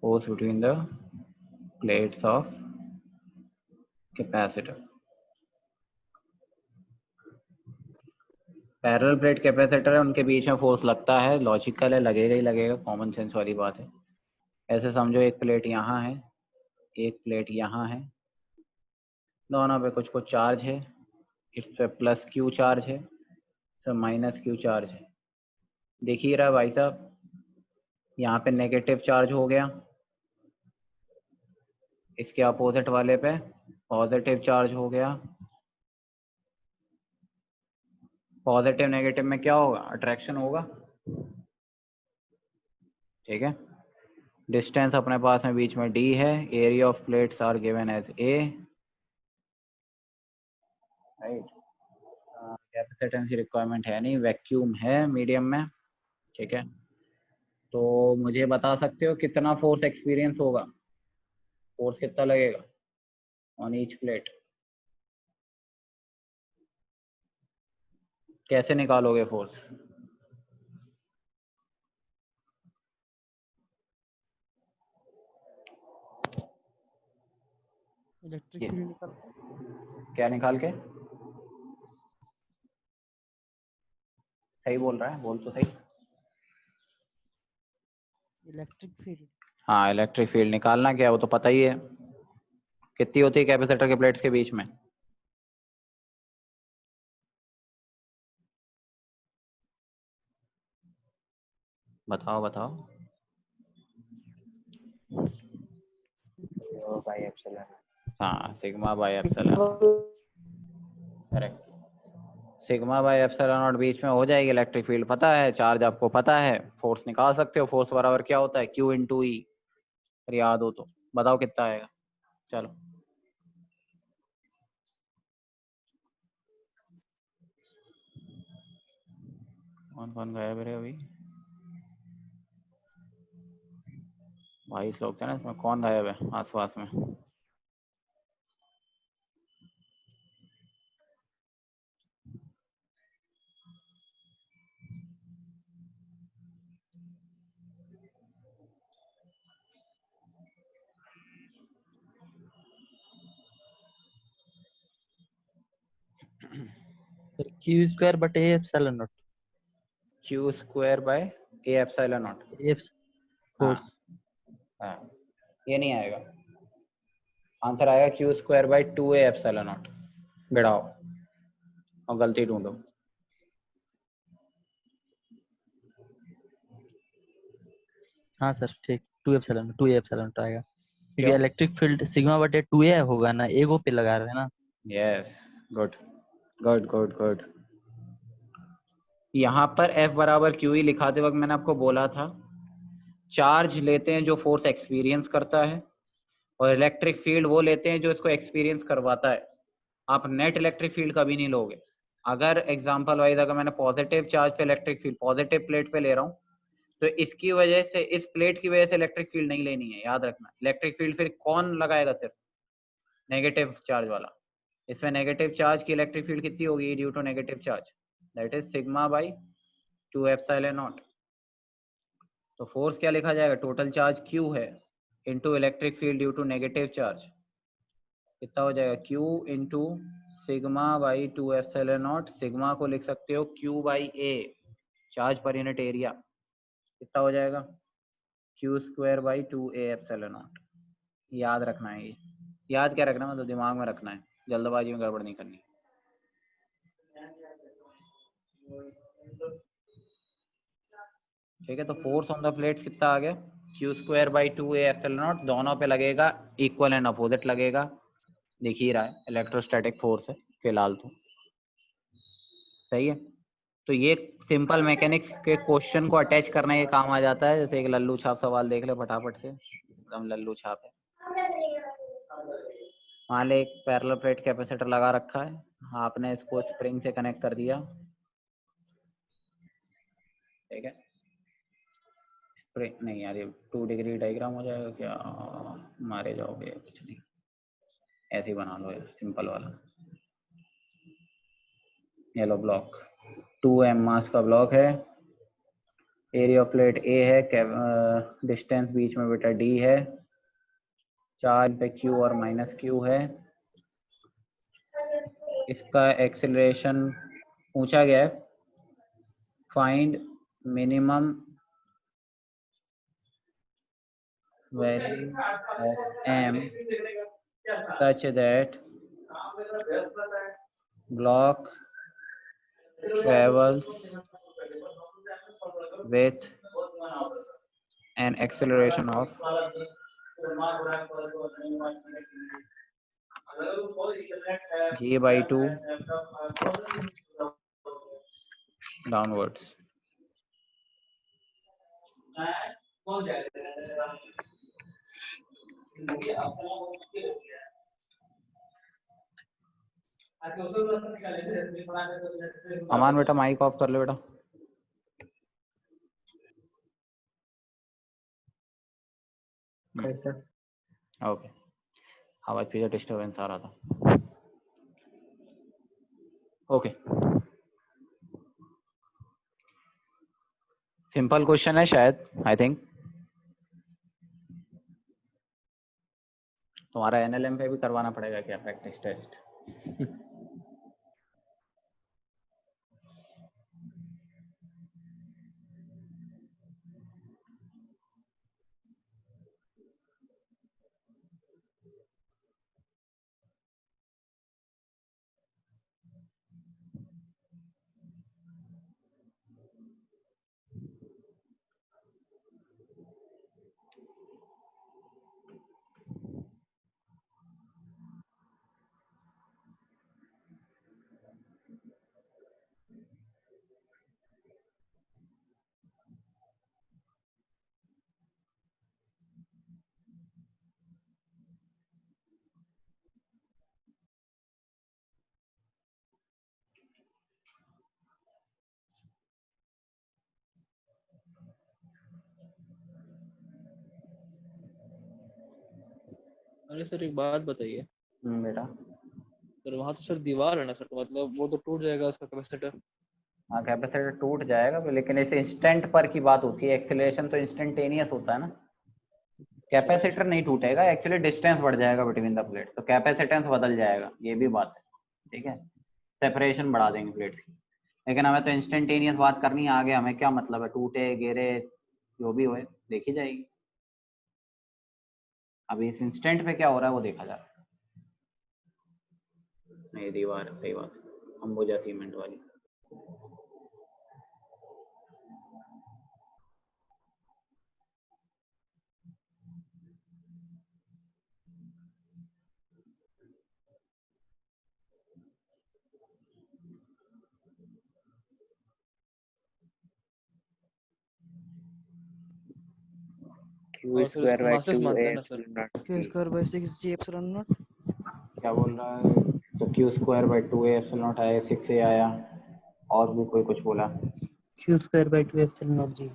force between the plates of capacitor. Parallel plate capacitor है, उनके बीच में फोर्स लगता है, लॉजिकल है, लगेगा ही लगेगा, कॉमन सेंस वाली बात है। ऐसे समझो एक प्लेट यहाँ है, एक प्लेट यहाँ है, दोनों पे कुछ कुछ चार्ज है, इस पे प्लस क्यू चार्ज है, तो माइनस क्यू चार्ज है। देखिए रहा भाई साहब, यहाँ पे नेगेटिव चार्ज हो गया, इसके अपोजिट वाले पे पॉजिटिव चार्ज हो गया। पॉजिटिव नेगेटिव में क्या होगा? अट्रैक्शन होगा, ठीक है। डिस्टेंस अपने पास में बीच में d है, area of plates are given as a, right. Capacitance requirement है नहीं, वैक्यूम है मीडियम में, ठीक है। तो मुझे बता सकते हो कितना फोर्स एक्सपीरियंस होगा, फोर्स कितना लगेगा ऑन ईच प्लेट? कैसे निकालोगे फोर्स? इलेक्ट्रिक फील्ड निकाल के। क्या निकाल के? सही बोल रहा है, बोल तो सही। Electric field. हाँ, इलेक्ट्रिक फील्ड निकालना क्या है वो तो पता ही है, कितनी होती है कैपेसिटर के प्लेट्स के बीच में? बताओ बताओ। By epsilon. हाँ, sigma by epsilon. Correct, sigma by epsilon not बीच में हो जाएगी इलेक्ट्रिक फील्ड। पता है, चार्ज आपको पता है, फोर्स निकाल सकते हो, फोर्स बराबर क्या होता है? Q इंटू ई, याद हो तो बताओ कितना आएगा। चलो कौन कौन गया मेरे अभी? 22 लोग थे ना इसमें, कौन गायब है आस पास में? क्यू स्क्वायर बटे A epsilon not. Q square by A epsilon not. हाँ फोर्स। हाँ, ये नहीं आएगा, आंसर आएगा Q square by 2a epsilon not. बढ़ाओ और गलती ढूंढो। हाँ सर ठीक, 2 एप्सिलॉन तो आएगा, क्योंकि क्यों? इलेक्ट्रिक फील्ड सिग्मा बटे 2a होगा ना, एगो पे लगा रहे हैं ना। Yes, good good good good. यहाँ पर F बराबर क्यू ही लिखाते वक्त मैंने आपको बोला था, चार्ज लेते हैं जो फोर्स एक्सपीरियंस करता है, और इलेक्ट्रिक फील्ड वो लेते हैं जो इसको एक्सपीरियंस करवाता है। आप नेट इलेक्ट्रिक फील्ड कभी नहीं लोगे। अगर एग्जांपल वाइज अगर मैंने पॉजिटिव चार्ज पे इलेक्ट्रिक फील्ड पॉजिटिव प्लेट पे ले रहा हूँ, तो इसकी वजह से, इस प्लेट की वजह से इलेक्ट्रिक फील्ड नहीं लेनी है, याद रखना। इलेक्ट्रिक फील्ड फिर कौन लगाएगा? सिर्फ नेगेटिव चार्ज वाला। इसमें नेगेटिव चार्ज की इलेक्ट्रिक फील्ड कितनी होगी due to negative charge? That is sigma by 2 epsilon naught. तो फोर्स क्या लिखा जाएगा? टोटल चार्ज Q है into electric field due to negative charge, कितना हो जाएगा? Q into sigma by 2 epsilon naught. Sigma को लिख सकते हो Q बाई A, चार्ज पर यूनिट एरिया, कितना हो जाएगा? Q square by 2a epsilon naught. याद रखना है ये, याद क्या रखना, मतलब दिमाग में रखना है, जल्दबाजी में गड़बड़ नहीं करनी। ठीक है, तो फोर्स ऑन द प्लेट कितना आ गया? Q square by 2a epsilon not. दोनों पे लगेगा, इक्वल एंड अपोजिट लगेगा, दिख ही रहा है, इलेक्ट्रोस्टैटिक फोर्स है फिलहाल तो, सही है। तो ये सिंपल मैकेनिक्स के क्वेश्चन को अटैच करने के काम आ जाता है। जैसे एक लल्लू छाप सवाल देख ले फटाफट से, एकदम लल्लू छाप है। मान ले एक पैरेलल प्लेट कैपेसिटर लगा रखा है, आपने इसको स्प्रिंग से कनेक्ट कर दिया, ठीक है। स्प्रिंग नहीं यार, ये 2 डिग्री डायग्राम हो जाएगा क्या? मारे जाओगे, कुछ नहीं, ऐसे ही बना लो सिंपल वाला। ये लो ब्लॉक, 2m मास का ब्लॉक है, एरिया ऑफ प्लेट ए है, डिस्टेंस बीच में बेटा डी है, चार्ज पे क्यू और माइनस क्यू है, इसका एक्सेलरेशन पूछा गया है, find minimum value of m such that block travels with an acceleration of g/2 downwards. अमान बेटा माइक ऑफ कर लो बेटा। सर ओके, आवाज पीछे डिस्टर्बेंस आ रहा था। ओके, सिंपल क्वेश्चन है शायद, आई थिंक। तुम्हारा एनएलएम पे भी करवाना पड़ेगा क्या प्रैक्टिस टेस्ट? अरे सर एक बात बताइए बेटा, सर, वहाँ तो सर दीवार है ना सर, तो मतलब वो तो टूट जाएगा उसका कैपेसिटर। हाँ कैपेसिटर टूट जाएगा, लेकिन इस इंस्टेंट पर की बात होती है, एक्सेलरेशन तो इंस्टेंटेनियस होता है ना। कैपेसिटर नहीं टूटेगा, एक्चुअली डिस्टेंस बढ़ जाएगा बिटवीन द प्लेट, तो कैपेसिटेंस बदल जाएगा, ये भी बात है, ठीक है। सेपरेशन बढ़ा देंगे प्लेट की, लेकिन हमें तो इंस्टेंटेनियस बात करनी है। आगे हमें क्या मतलब है, टूटे गिरे जो भी होए देखी जाएगी। अभी इस इंस्टेंट पे क्या हो रहा है वो देखा जा रहा है। नहीं दीवार, सही बात, अंबुजा सीमेंट वाली। Q और फिर square उसको by मास्टर्स 2 मानते A हैं ना sir. epsilon naught Q G. square by 6 G epsilon naught. क्या बोल रहा है? तो Q square by 2a epsilon not आया, 6a आया, और भी कोई कुछ बोला? Q square by 2 epsilon naught G.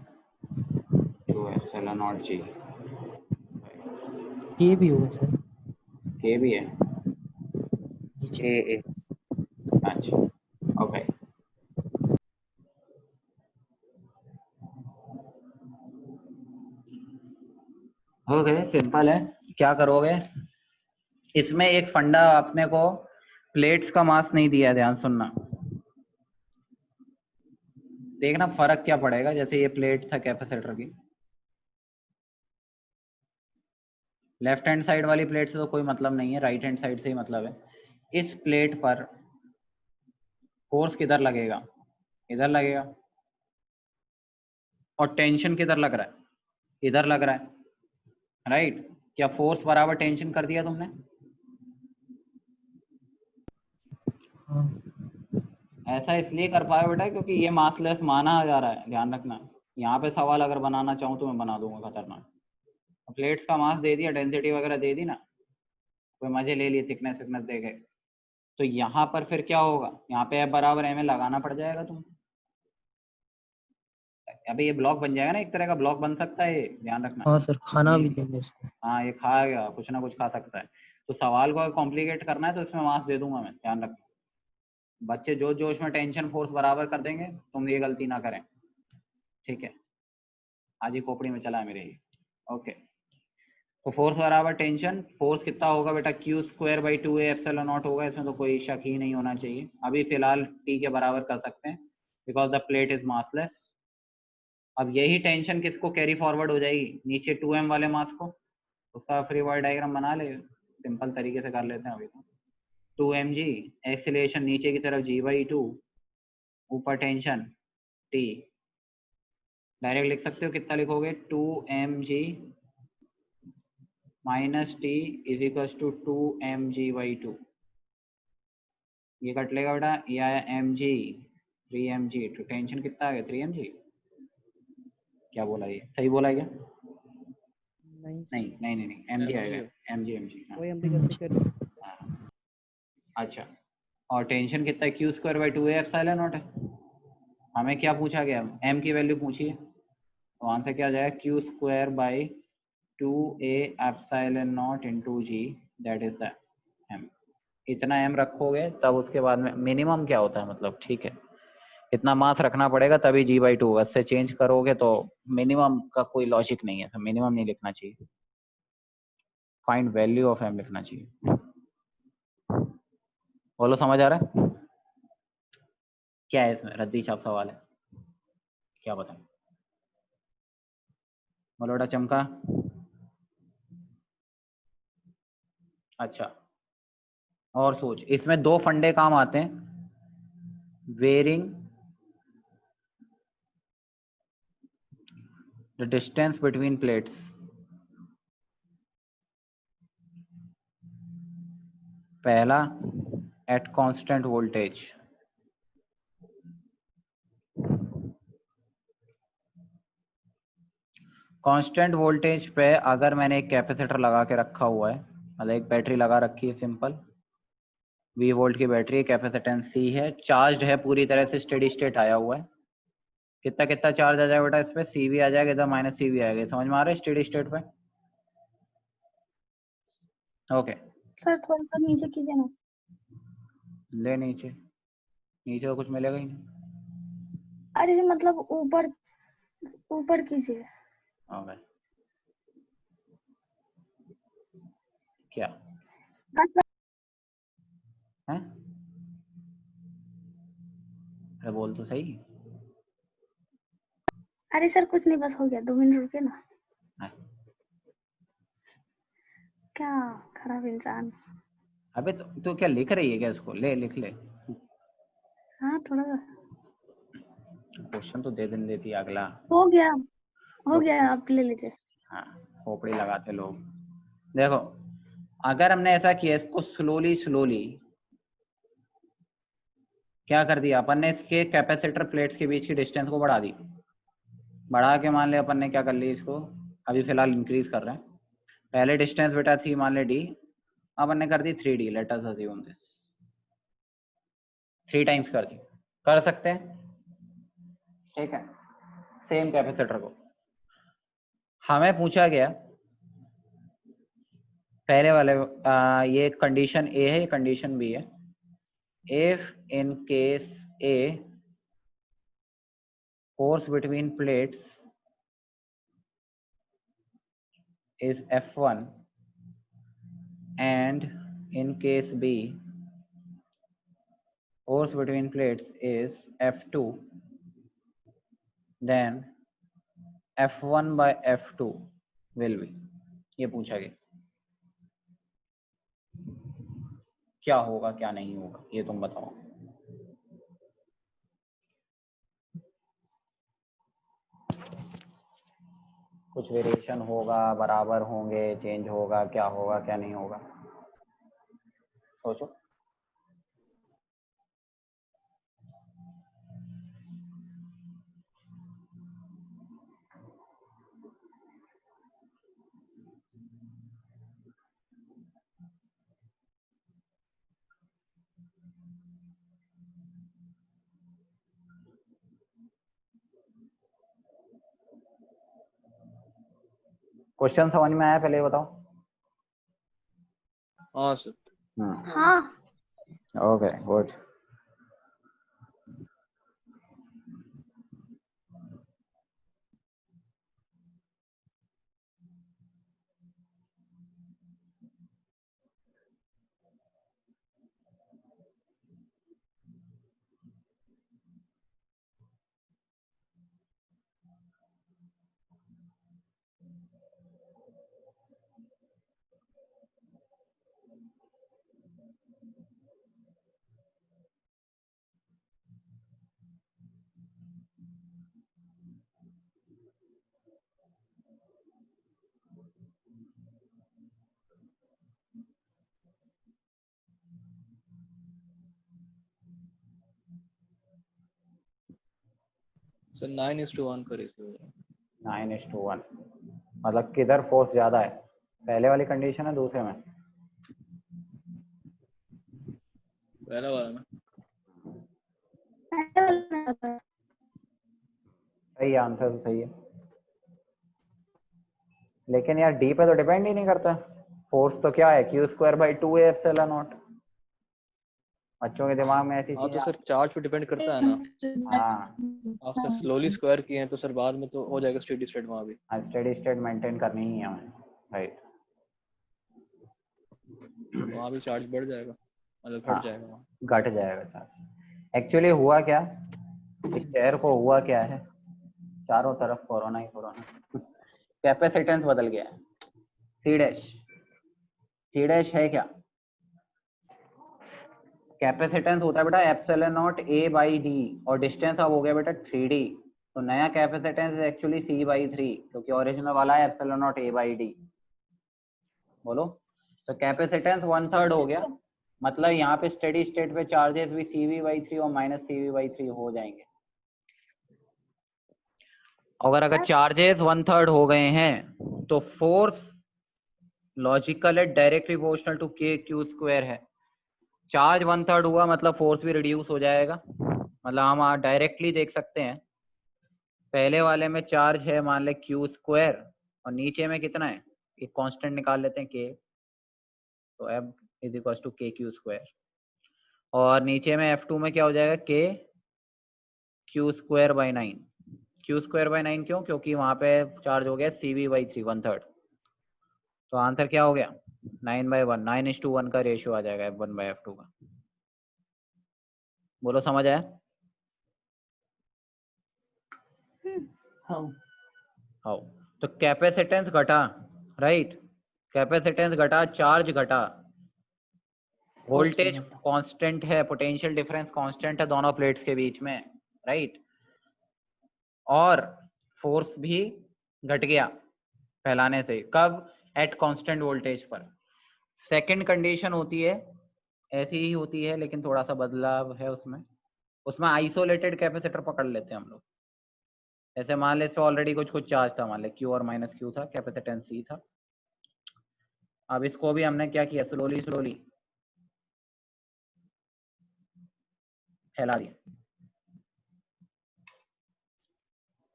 2 epsilon naught G, K भी होगा सर। के भी है, नीचे A अच्छा ओके। ओके सिंपल है, क्या करोगे इसमें, एक फंडा अपने को प्लेट्स का मास नहीं दिया है, ध्यान सुनना, देखना फर्क क्या पड़ेगा। जैसे ये प्लेट था कैपेसिटर की, लेफ्ट हैंड साइड वाली प्लेट से तो कोई मतलब नहीं है, राइट हैंड साइड से ही मतलब है। इस प्लेट पर फोर्स किधर लगेगा, इधर लगेगा, और टेंशन किधर लग रहा है, इधर लग रहा है, राइट। क्या फोर्स बराबर टेंशन कर दिया तुमने? ऐसा इसलिए कर पाए बेटा क्योंकि ये मासलेस माना जा रहा है, ध्यान रखना। यहाँ पे सवाल अगर बनाना चाहूँ तो मैं बना दूंगा खतरनाक। प्लेट्स का मास दे दिया, डेंसिटी वगैरह दे दी ना, कोई मजे ले लिए, थिकनेस थिकनेस दे गए, तो यहाँ पर फिर क्या होगा, यहाँ पे F बराबर एम लगाना पड़ जाएगा तुम। अभी ये ब्लॉक बन जाएगा ना, एक तरह का ब्लॉक बन सकता है ये, ध्यान रखना। हाँ सर, खाना भी देंगे इसको। हाँ ये खाएगा, कुछ ना कुछ खा सकता है। तो सवाल को अगर कॉम्प्लिकेट करना है तो इसमें मास दे दूंगा मैं, ध्यान रखना। बच्चे जोश जोश में टेंशन फोर्स बराबर कर देंगे, तुम ये गलती ना करें, ठीक है। आज ही खोपड़ी में चला है मेरे ही। ओके, तो फोर्स बराबर टेंशन, फोर्स कितना होगा बेटा, Q square by 2a epsilon not होगा, इसमें तो कोई शक ही नहीं होना चाहिए। अभी फिलहाल टी के बराबर कर सकते हैं because the plate is massless. अब यही टेंशन किसको कैरी फॉरवर्ड हो जाएगी, नीचे 2m वाले मास को, उसका फ्री बॉडी डायग्राम बना ले, सिंपल तरीके से कर लेते हैं अभी तो। 2mg एक्सीलरेशन नीचे की तरफ g/2, ऊपर टेंशन t, डायरेक्ट लिख सकते हो, कितना लिखोगे, 2mg minus T is equal to 2mg/2, ये कट लेगा बेटा, ये आया mg 3mg, तो टेंशन कितना आ गया 3mg। क्या बोला, ये सही बोला है क्या? नहीं नहीं नहीं नहीं नहीं, mg आएगा, mg वही हम भी गलती कर रहे हैं। हाँ। अच्छा, और टेंशन कितना है, Q square by 2a epsilon not है। हमें क्या पूछा गया, m की वैल्यू पूछी है, तो आंसर क्या आ जाएगा, Q square by 2a epsilon naught into G, that is the m। इतना m रखोगे तब उसके बाद में मिनिमम क्या होता है, मतलब ठीक है, इतना मास रखना पड़ेगा तभी g/2 होगा, इससे चेंज करोगे तो मिनिमम का कोई लॉजिक नहीं है, तो मिनिमम नहीं लिखना चाहिए, फाइंड वैल्यू ऑफ m लिखना चाहिए। बोलो समझ आ रहा है? क्या है इसमें, रद्दी छाप सवाल है, क्या बताएं, बोलो बेटा चमका। अच्छा, और सोच, इसमें दो फंडे काम आते हैं, varying the distance between plates. पहला, at constant voltage, constant voltage पे अगर मैंने एक कैपेसिटर लगा के रखा हुआ है, मतलब एक बैटरी लगा रखी है सिंपल 20 वोल्ट की बैटरी, कैपेसिटेंस C है, चार्ज है पूरी तरह से, स्टेडी स्टेट आया हुआ है, कितना कितना चार्ज आ जाएगा बेटा इस पे, CV आ जाएगा, इधर माइनस CV आएगा, समझ में आ रहा है स्टेडी स्टेट पे? ओके, सर थोड़ा सा नीचे कीजिए ना। ले नीचे, नीचे तो कुछ मिलेगा ही नहीं। अरे मतलब ऊपर ऊपर कीजिए। ओके, क्या बस है, अरे बोल तो सही। अरे सर कुछ नहीं, बस हो गया, 2 मिनट रुके ना। हाँ। क्या खराब इंसान। अबे तो क्या लिख रही है क्या इसको, ले लिख ले, हाँ थोड़ा सा क्वेश्चन तो दे देने देती है अगला। हो गया आप ले लीजिए। हाँ, खोपड़ी लगाते लोग। देखो, अगर हमने ऐसा किया, इसको स्लोली स्लोली क्या कर दिया अपन ने, इसके कैपेसिटर प्लेट्स के बीच की डिस्टेंस को बढ़ा दी, बढ़ा के मान लिया अपन ने क्या कर लिया, इसको अभी फिलहाल इंक्रीज कर रहे हैं। पहले डिस्टेंस बेटा थी मान ले d, अब अपन ने कर दी 3d, let us assume this 3 times कर दी, कर सकते हैं, ठीक है। सेम कैपेसिटर को हमें पूछा गया पहले वाले, ये कंडीशन A है, ये कंडीशन B है। If in case A force between plates is F1 and in case B force between plates is F2, then F1 by F2 will be, ये पूछा गया, क्या होगा क्या नहीं होगा ये तुम बताओ। कुछ वेरिएशन होगा, बराबर होंगे, चेंज होगा, क्या होगा क्या नहीं होगा, सोचो। क्वेश्चन समझ में आया, पहले ये बताओ। हाँ सर। हाँ ओके गुड। सर 9:1 का रेशियो है। 9:1 मतलब किधर फोर्स ज्यादा है, पहले वाली कंडीशन है दूसरे में? पहला वाला ना। सही आंसर तो सही है, लेकिन यार डी पे तो डिपेंड ही नहीं करता। फोर्स तो क्या है, Q²/2A एप्सिलॉन नॉट। बच्चों के दिमाग में ऐसी हाँ तो चीजें सर चार्ज पे डिपेंड करता है ना। हाँ, आप सर स्लोली स्क्वायर किए हैं तो सर बाद में तो हो जाएगा स्टेडी स्टेट वहाँ भी। स्टेडी स्टेट मेंटेन करनी ही है हमें, राइट। वहाँ भी चार्ज बढ़ जाएगा, मतलब हाँ, घट जाएगा वहाँ। घट जाएगा चार्ज। एक्चुअली हुआ क्या, इस शहर को हुआ क्या है, चारों तरफ कोरोना ही कोरोना। कैपेसिटेंस बदल गया है। सी डैश है क्या? कैपेसिटेंस होता है बेटा एप्सिलॉन नॉट A/D, और डिस्टेंस अब हो गया बेटा 3D। तो नया कैपेसिटेंस एक्चुअली C/3, क्योंकि ओरिजिनल वाला है एप्सिलॉन नॉट A/D। बोलो, तो कैपेसिटेंस 1/3 हो गया, मतलब यहाँ पे स्टेडी स्टेट पे चार्जेस भी CV/3 और -CV/3 हो जाएंगे। अगर चार्जेस 1/3 हो गए हैं तो फोर्स लॉजिकल है डायरेक्टली प्रोपोर्शनल टू KQ² है। चार्ज 1/3 हुआ मतलब फोर्स भी रिड्यूस हो जाएगा, मतलब हम डायरेक्टली देख सकते हैं। पहले वाले में चार्ज है मान ले Q² और नीचे में कितना है, एक कांस्टेंट निकाल लेते हैं K, तो F = KQ²। और नीचे में F2 में क्या हो जाएगा, KQ²/9। Q²/9 क्यों, क्योंकि वहां पे चार्ज हो गया CV/3 1/3। तो आंसर क्या हो गया, 9/1, 9:1 का रेशियो आ जाएगा F1/F2 का। बोलो समझ आया? हाँ, तो कैपेसिटेंस घटा, राइट, कैपेसिटेंस घटा, चार्ज घटा, वोल्टेज कांस्टेंट है, पोटेंशियल डिफरेंस कांस्टेंट है दोनों प्लेट्स के बीच में, राइट, और फोर्स भी घट गया फैलाने से। कब? एट कांस्टेंट वोल्टेज पर। सेकंड कंडीशन होती है, ऐसी ही होती है लेकिन थोड़ा सा बदलाव है उसमें आइसोलेटेड कैपेसिटर पकड़ लेते हैं हम लोग। ऐसे मान ले इस पे ऑलरेडी कुछ चार्ज था, मान ले Q और -Q था, कैपेसिटेंस C था। अब इसको भी हमने क्या किया, स्लोली फैला दिया।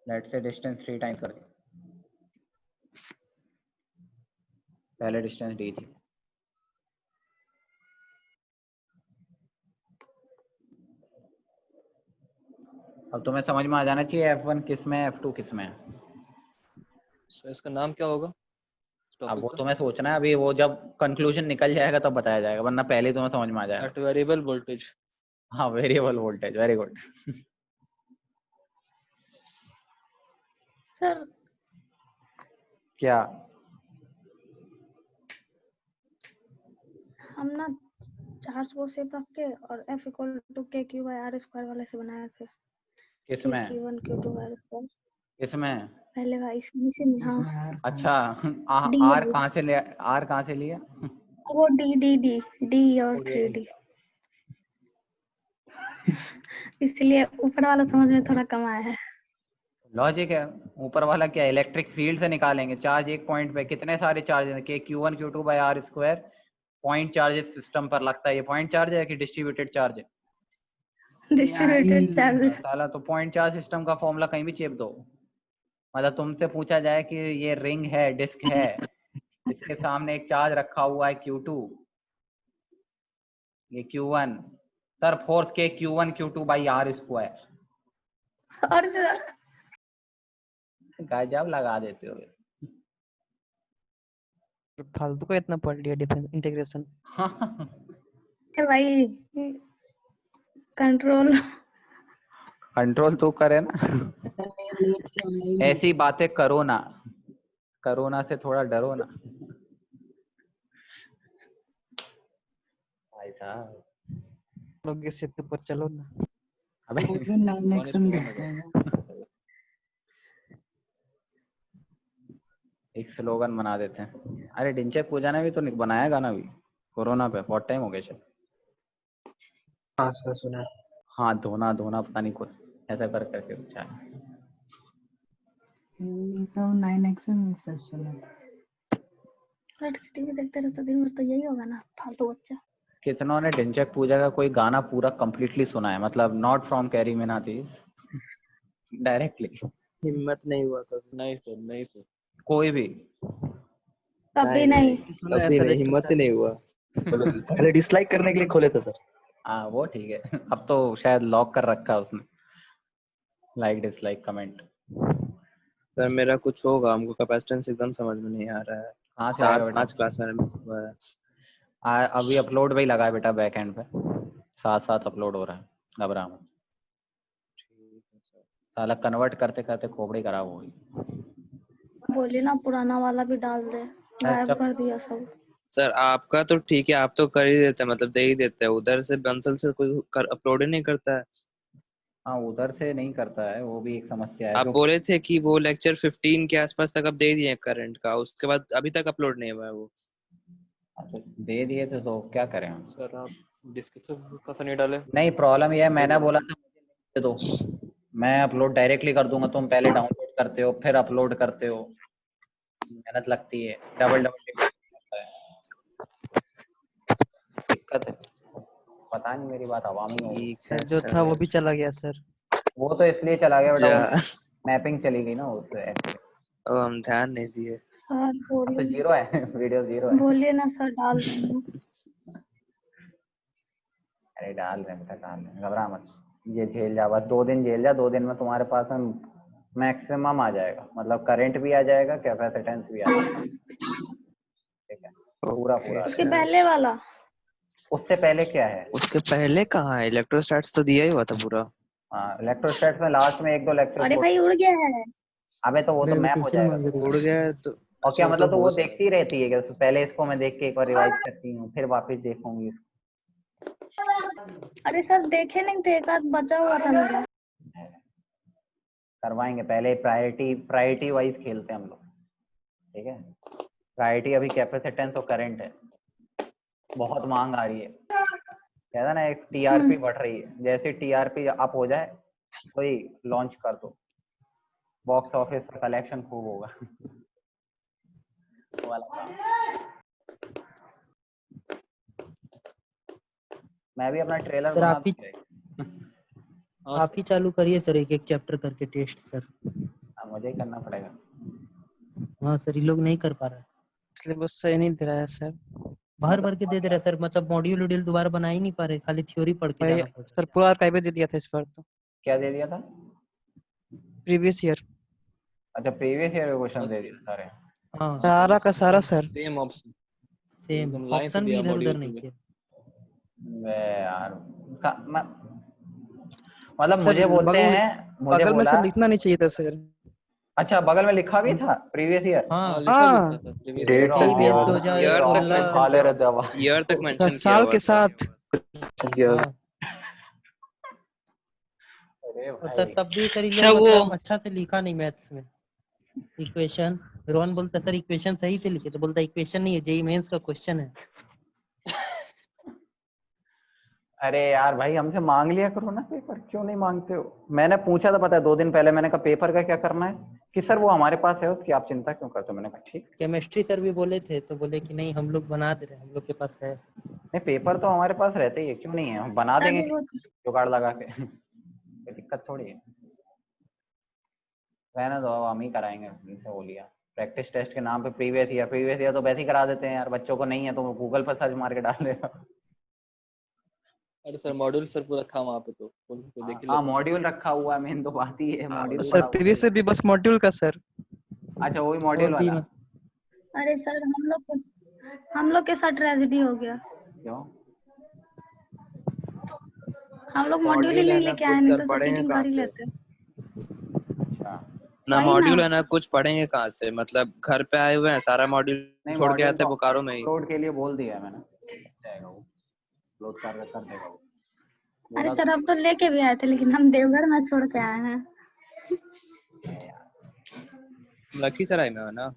लेट्स से डिस्टेंस 3 टाइम्स कर दिया, पहले डिस्टेंस D थी। अब तुम्हें समझ में आ जाना चाहिए F1 किस में है, F2 किस में है। सर इसका नाम क्या होगा अब टॉपिक वो का? तुम्हें सोचना है, अभी वो जब कंक्लूजन निकल जाएगा तब बताया जाएगा, वरना पहले ही तुम्हें समझ में आ जाएगा। At variable voltage. हाँ, variable voltage, very good. Sir क्या? हम ना चार्ज को सेप रख के और F = KQ/R² वाले से बनाए थे। किसमें Q1 Q2/R²। किसमें? पहले का इसी में, हाँ। अच्छा, D R कहाँ से लिया, R कहाँ से लिया? वो D और ओके। 3D। इसलिए ऊपर वाला समझ में थोड़ा कम आया है। लॉजिक है, ऊपर वाला क्या, इलेक्ट्रिक फील्ड से निकालेंगे। चार्ज एक पॉइंट पे कितने सारे चार्ज हैं, Q1 Q2/R², point charges system पर लगता है। ये पॉइंट चार्ज है कि डिस्ट्रीब्यूटेड चार्ज है? Distributed charges. साला तो पॉइंट चार्ज सिस्टम का फॉर्मूला कहीं भी चेप दो। मतलब तुमसे पूछा जाए कि ये रिंग है, डिस्क है, इसके सामने एक चार्ज रखा हुआ है Q2, ये Q1, sir force Q1 Q2/R²। और गजब लगा देते हो। फालतू का इतना पढ़ लिया डिफरेंस इंटीग्रेशन। भाई कंट्रोल कंट्रोल तो करे ना। ऐसी बातें करो ना, कोरोना से थोड़ा डरो ना भाई साहब। लोग इससे ऊपर चलो ना। अबे एक स्लोगन बना देते हैं। अरे डिंचे पूजा ने भी तो बनाया गाना भी कोरोना पे, बहुत टाइम हो गया शायद। हाँ सर सुना। हाँ, धोना धोना पता नहीं कुछ ऐसा कर करके कुछ है। तो 9x में फर्स्ट वाला था। टीवी देखते रहते दिन भर तो यही होगा ना, फालतू बच्चा। कितनों ने ढिंचैक पूजा का कोई गाना पूरा कंप्लीटली सुना है, मतलब not from carry Minati directly? हिम्मत नहीं हुआ कभी। नहीं सर, नहीं सर। कोई भी? कभी नहीं। सुना है कभी सर नहीं, एक तो हिम्मत ही सर। नहीं हुआ। पहले डिसलाइक करने के लिए खोले थे सर। हाँ वो ठीक है, अब तो शायद लॉक कर रखा है उसने, लाइक डिसलाइक कमेंट। सर मेरा कुछ होगा, हमको कैपेसिटेंस एकदम समझ में नहीं आ रहा है। कहाँ से आएगा 4-5 बेटा? क्लास मैंने मिस हुआ है। अभी अपलोड भी लगा है बेटा, बैक एंड पे साथ साथ अपलोड हो रहा है, घबरा मत। ठीक है सर। साला कन्वर्ट करते करते खोपड़ी खराब हो गई। बोली ना पुराना वाला भी डाल दे, गायब चुप। कर दिया सब। सर आपका तो ठीक है, आप तो कर ही देते हैं, मतलब दे ही देते हैं। उधर से बंसल से कोई अपलोड ही नहीं करता है। हाँ उधर से नहीं करता है, वो भी एक समस्या है आप जो। बोले थे कि वो लेक्चर 15 के आसपास तक आप दे दिए करंट का, उसके बाद अभी तक अपलोड नहीं हुआ है वो। अच्छा, दे दिए थे तो क्या करें हम? सर आप डिस्क्रिप्शन का नहीं डाले। नहीं प्रॉब्लम ये है, मैंने बोला था मुझे लिंक दे दो, मैं अपलोड डायरेक्टली कर दूंगा, तुम पहले डाउनलोड करते हो फिर अपलोड करते हो, मेहनत लगती है, डबल लगता है, दिक्कत है। पता नहीं मेरी बात आवामी हो गई। ठीक है सर जो था वो भी चला गया सर। वो तो इसलिए चला गया बेटा, जा मैपिंग चली गई ना उससे एक्चुअली। ओ, हम ध्यान नहीं दिए। सर अब तो बोलिए, जीरो है, वीडियो जीरो है। बोलिए ना सर, डाल देंगे। अरे डाल रहे हैं बेटा, डाल रहे हैं, घबरा मत। ये झेल जा, बस 2 दिन झेल जा, 2 दिन में तुम्हारे पास में मैक्सिमम आ जाएगा, मतलब करंट भी आ जाएगा, कैपेसिटेंस भी आ जाएगा, ठीक है? पूरा पूरा आ उसके जाएगा। पहले वाला। उससे पहले क्या है? उसके पहले कहाँ है? इलेक्ट्रोस्टैट्स तो दिया ही हुआ था पूरा। हाँ इलेक्ट्रोस्टैट्स में लास्ट में 1-2 लेक्चर अरे छोड़। भाई उड़ गया है। अबे तो वो तो मैप हो वेरिफिकेशन जाएगा मांग तो। रही उड़ गया है तो। और क्या अच्छा मतलब, तो हो वो सकता देखती रहती है कि उससे पहले इसको मैं देख के एक बार रिवाइज करती हूँ, फिर वापस देखूंगी इसको। अरे सर देखे नहीं थे, एक आध बचा हुआ था मेरा। करवाएंगे, पहले प्रायोरिटी वाइज खेलते हैं हम लोग, ठीक है? प्रायोरिटी अभी कैपेसिटेंस और करंट है, बहुत मांग आ रही है, कहता ना एक टीआरपी बढ़ रही है, जैसे टीआरपी अप हो जाए वही लॉन्च कर दो, बॉक्स ऑफिस का कलेक्शन खूब होगा। वो वाला काम। मैं भी अपना ट्रेलर सर बना आप ही दूंगा। आप ही चालू करिए सर, एक एक चैप्टर करके टेस्ट सर। मुझे ही करना पड़ेगा। हाँ सर, ये लोग नहीं कर पा रहा है, सिलेबस सही नहीं दे रहा है सर। भर भर के दे दे रहा है सर, मतलब मॉड्यूल वॉड्यूल दोबारा बना ही नहीं पा रहे, खाली थ्योरी पढ़ के भाई जाना पड़ रहा सर पूरा आर्काइव दे दिया था इस बार तो, क्या दे दिया था? प्रीवियस ईयर अच्छा प्रीवियस ईयर के क्वेश्चन दे दिए सारे। है। हाँ सारा का सारा सर। सेम ऑप्शन, सेम, एकदम लाइन से ऑप्शन भी दिया इधर उधर मॉड्यूल नहीं पे। चाहिए। बे यार मतलब सर मुझे बोलते बगल हैं, मुझे बगल में बोला। सर लिखना नहीं चाहिए था सर। अच्छा बगल में लिखा भी था प्रीवियस ईयर? हाँ लिखा भी हाँ। था सर previous year। डेट तक दिया हुआ था। ईयर तक 2016 मेंशन खा ले किया रहे हुआ था। दवा। ईयर तक मेंशन किया साल हुआ के था। साथ। हाँ। अरे और सर भाई तब भी सर ये सर लोग वो मतलब अच्छा से लिखा नहीं मैथ्स में इक्वेशन। रोहन बोलता सर इक्वेशन सही से लिखे, तो बोलता इक्वेशन नहीं है, जेई मेंस का क्वेश्चन है। अरे यार भाई हमसे मांग लिया करो ना पेपर, क्यों नहीं मांगते हो? मैंने पूछा था, पता है 2 दिन पहले, मैंने कहा पेपर का क्या करना है, कि सर वो हमारे पास है, उसकी आप चिंता क्यों करते हो? मैंने कहा ठीक। केमिस्ट्री सर भी बोले थे, तो बोले कि नहीं हम लोग बना दे रहे हैं, हम लोग के पास है। नहीं पेपर तो हमारे पास रहते ही है, क्यों नहीं है, हम बना देंगे अभी वो जुगाड़ लगा के। कोई दिक्कत थोड़ी है, रहने दो, हम ही कराएंगे, इनसे हो लिया। प्रैक्टिस टेस्ट के नाम पे प्रीवियस ईयर तो वैसे ही करा देते हैं यार, बच्चों को नहीं है तो गूगल पर सर्च मार के डाल देगा। अरे सर मॉड्यूल सर पूरा था वहाँ पे, तो उनको देख ही हाँ लेते। मॉड्यूल रखा हुआ है, मेन तो बात ही है मॉड्यूल सर पड़ा हुआ प्रीवियस ईयर भी बस मॉड्यूल का सर। है। अच्छा वही मॉड्यूल और भी वाला। अरे सर हम लोग के साथ ट्रेजेडी हो गया। क्यों? हम लोग मॉड्यूल ही नहीं लेके आए, नहीं तो सब पढ़ेंगे चीटिंग कहाँ कर ही से? लेते। अच्छा ना वही मॉड्यूल ना। है ना कुछ, पढ़ेंगे कहाँ से? मतलब घर पे आए हुए हैं, सारा मॉड्यूल नहीं छोड़ के मॉड्यूल आते तो बोकारो में ही। अपलोड के लिए बोल दिया है मैंने, जाएगा वो अपलोड कर देगा वो, अरे बोला सर अब तो लेके भी आए थे, लेकिन हम देवघर में छोड़ के आए हैं। लखीसराय में हो ना?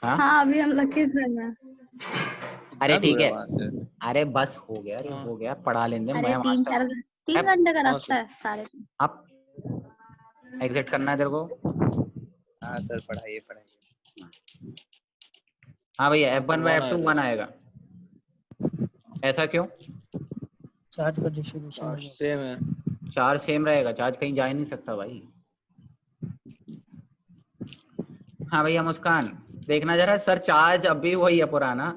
हाँ हाँ अभी हम लखीसराय में। अरे कितना दूर ठीक है, वहाँ से? अरे बस हो गया, अरे हाँ। हो गया, पढ़ा लेंगे। अरे मैं 3 घंटे का हाँ रास्ता है सारे। आप एग्जिट करना है तेरे को? हाँ हाँ सर पढ़ाइए पढ़ाइए। हाँ भैया F1 बाय F2 1 1 आएगा। ऐसा क्यों? चार्ज का डिस्ट्रीब्यूशन सेम है। चार्ज सेम रहेगा, चार्ज कहीं जा ही नहीं सकता भाई। हाँ भैया मुस्कान देखना जरा सर, चार्ज अभी वही है पुराना,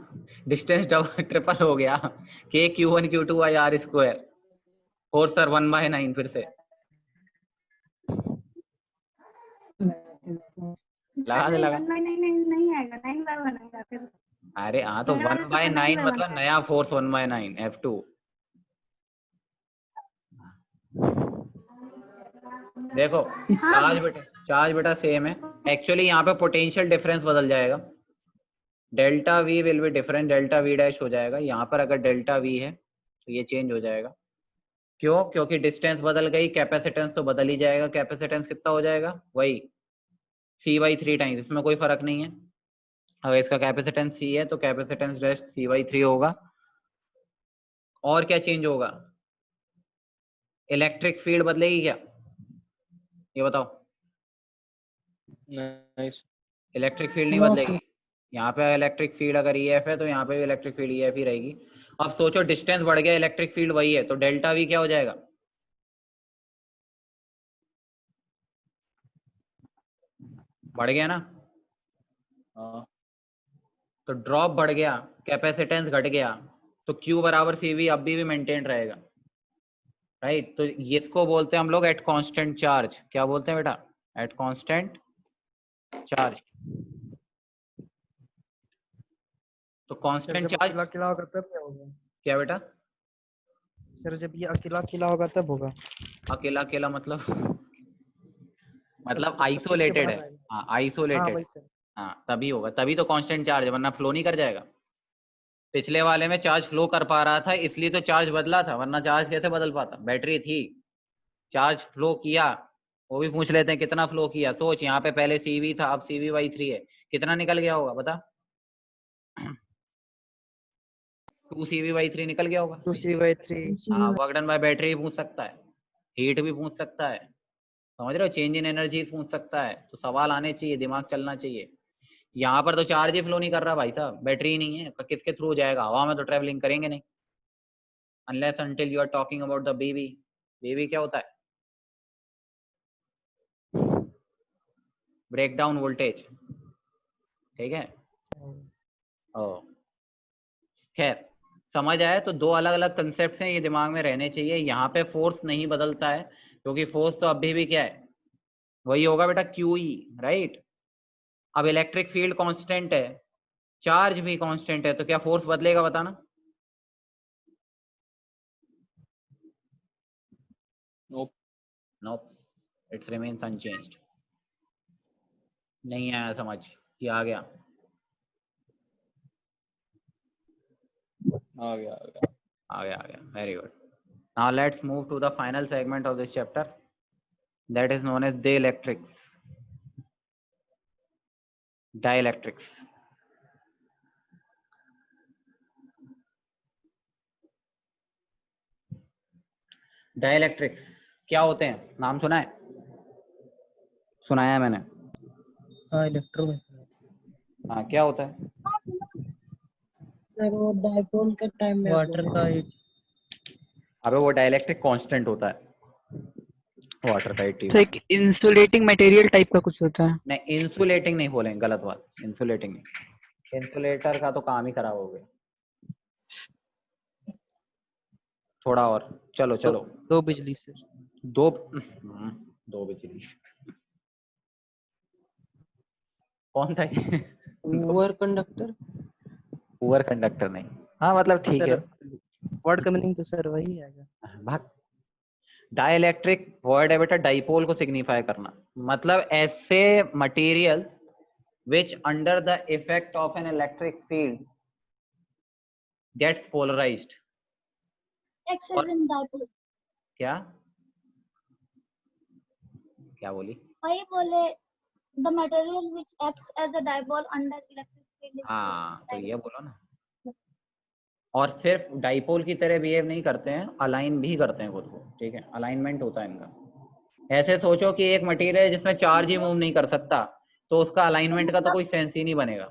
डिस्टेंस डबल ट्रिपल हो गया, k q1 q2 by r square, और सर 1/9 फिर से लगा दे लगा। नहीं आएगा, 9/1 आएगा फिर। अरे हाँ तो मेरे वाले से 1/9 9/1 मतलब नया फोर्स 1/9 F2। देखो चार्ज बेटा सेम है, एक्चुअली यहाँ पे पोटेंशियल डिफरेंस बदल जाएगा, delta we will be different, delta we dash हो जाएगा। यहाँ पर अगर डेल्टा वी है तो ये चेंज हो जाएगा। क्यों? क्योंकि डिस्टेंस बदल गई, कैपेसिटेंस तो बदल ही जाएगा। कैपेसिटेंस कितना हो जाएगा? वही C/3 टाइम्स, इसमें कोई फर्क नहीं है। अगर इसका कैपेसिटेंस C है तो कैपेसिटेंस डैश C/3 होगा। और क्या चेंज होगा? इलेक्ट्रिक फील्ड बदलेगी क्या? ये बताओ। नाइस। इलेक्ट्रिक फील्ड नहीं बदलेगी। यहाँ पे इलेक्ट्रिक फील्ड अगर EF है तो यहाँ पे भी इलेक्ट्रिक फील्ड EF ही रहेगी। अब सोचो डिस्टेंस बढ़ गया, इलेक्ट्रिक फील्ड वही है, तो डेल्टा वी क्या हो जाएगा? बढ़ गया ना? हाँ तो ड्रॉप बढ़ गया, कैपेसिटेंस घट गया, तो Q बराबर CV अभी भी मेंटेन रहेगा, राइट। तो इसको बोलते हैं हम लोग एट कांस्टेंट चार्ज। क्या बोलते हैं बेटा? At constant charge. तो कांस्टेंट चार्ज अकेला होगा तब क्या होगा? क्या बेटा? सर जब ये अकेला अकेला होगा तब होगा। अकेला अकेला मतलब सब आइसोलेटेड है। बाहर आएगा। हाँ हाँ आइसोलेटेड। वही सर। हाँ तभी होगा, तभी तो कांस्टेंट चार्ज है, वरना फ्लो नहीं कर जाएगा। पिछले वाले में चार्ज फ्लो कर पा रहा था इसलिए तो चार्ज बदला था, वरना चार्ज कैसे बदल पाता? बैटरी थी, चार्ज फ्लो किया। वो भी पूछ लेते हैं कितना फ्लो किया। सोच यहाँ पे पहले CV था, अब CV/3 है, कितना निकल गया होगा बता? 2CV/3 निकल गया होगा। 2C/3। हाँ वर्क डन बाय बैटरी भी पूछ सकता है, हीट भी पूछ सकता है, समझ रहे हो, चेंज इन एनर्जी पूछ सकता है। तो सवाल आने चाहिए, दिमाग चलना चाहिए। यहाँ पर तो चार्ज ही फ्लो नहीं कर रहा भाई साहब, बैटरी नहीं है, किसके थ्रू जाएगा? हवा में तो ट्रेवलिंग करेंगे नहीं, unless until you are talking about the BV। BV क्या होता है? ब्रेक डाउन वोल्टेज, ठीक है। ओ खैर समझ आया। तो दो अलग अलग कंसेप्ट हैं, ये दिमाग में रहने चाहिए। यहाँ पे फोर्स नहीं बदलता है क्योंकि फोर्स तो अभी भी क्या है? वही होगा बेटा QE, राइट। अब इलेक्ट्रिक फील्ड कांस्टेंट है, चार्ज भी कांस्टेंट है, तो क्या फोर्स बदलेगा बताना? नोप। नोप, इट्स रिमेन्स अनचेंज्ड। नहीं आया समझ? ये आ गया? आ गया आ गया। आ गया आ गया, very good. Now let's move to the final segment of this chapter, that is known as dielectrics. Dielectrics. Dielectrics क्या होते हैं? नाम सुना है? सुनाया है मैंने। हाँ इलेक्ट्रोमैग्नेट। हाँ क्या होता है? सर वो डाइपोल के टाइम में वाटर का अबे वो डाइलेक्ट्रिक कांस्टेंट होता है, वाटर का तो एक इंसुलेटिंग मटेरियल टाइप का कुछ होता है। नहीं इंसुलेटिंग नहीं बोलेंगे, गलत बात, इंसुलेटिंग नहीं। इंसुलेटर का तो काम ही खराब हो गया। थोड़ा और चलो चलो। दो बिजली सर। दो बिजली कौन था ये? Poor conductor. पुअर कंडक्टर नहीं। हाँ मतलब ठीक है। वर्ड का मीनिंग तो सर वही आएगा। भाग। डाइलेक्ट्रिक वर्ड है बेटा डाइपोल को सिग्निफाई करना, मतलब ऐसे material which under the effect of an electric field gets polarized. X is in dipole. क्या क्या बोली? वही बोले the material which acts as a dipole under electric field is हाँ तो ये बोलो ना। और सिर्फ डाइपोल की तरह बिहेव नहीं करते हैं, अलाइन भी करते हैं खुद को, ठीक है, अलाइनमेंट होता है इनका। ऐसे सोचो कि एक मटेरियल है जिसमें चार्ज ही मूव नहीं कर सकता, तो उसका अलाइनमेंट का तो कोई सेंस ही नहीं बनेगा,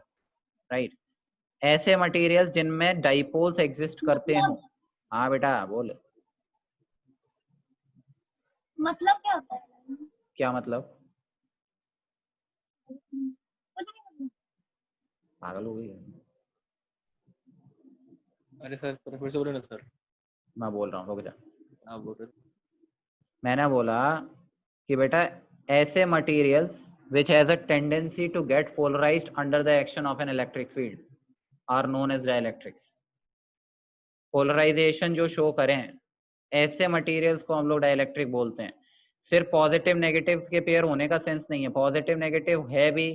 राइट। ऐसे मटेरियल्स जिनमें डाइपोल्स एग्जिस्ट करते हो। हाँ बेटा बोल। मतलब क्या होता है? क्या मतलब? पागल हो गई है? अरे सर फिर से बोले ना सर। मैं बोल रहा हूँ, रुक जा। आप बोल रहे थे। मैंने बोला कि बेटा ऐसे materials which has a tendency to get polarized under the action of an electric field are known as dielectrics. Polarisation जो शो करें ऐसे मटेरियल्स को हम लोग डाइलेक्ट्रिक बोलते हैं। सिर्फ पॉजिटिव नेगेटिव के पेयर होने का सेंस नहीं है, पॉजिटिव नेगेटिव है भी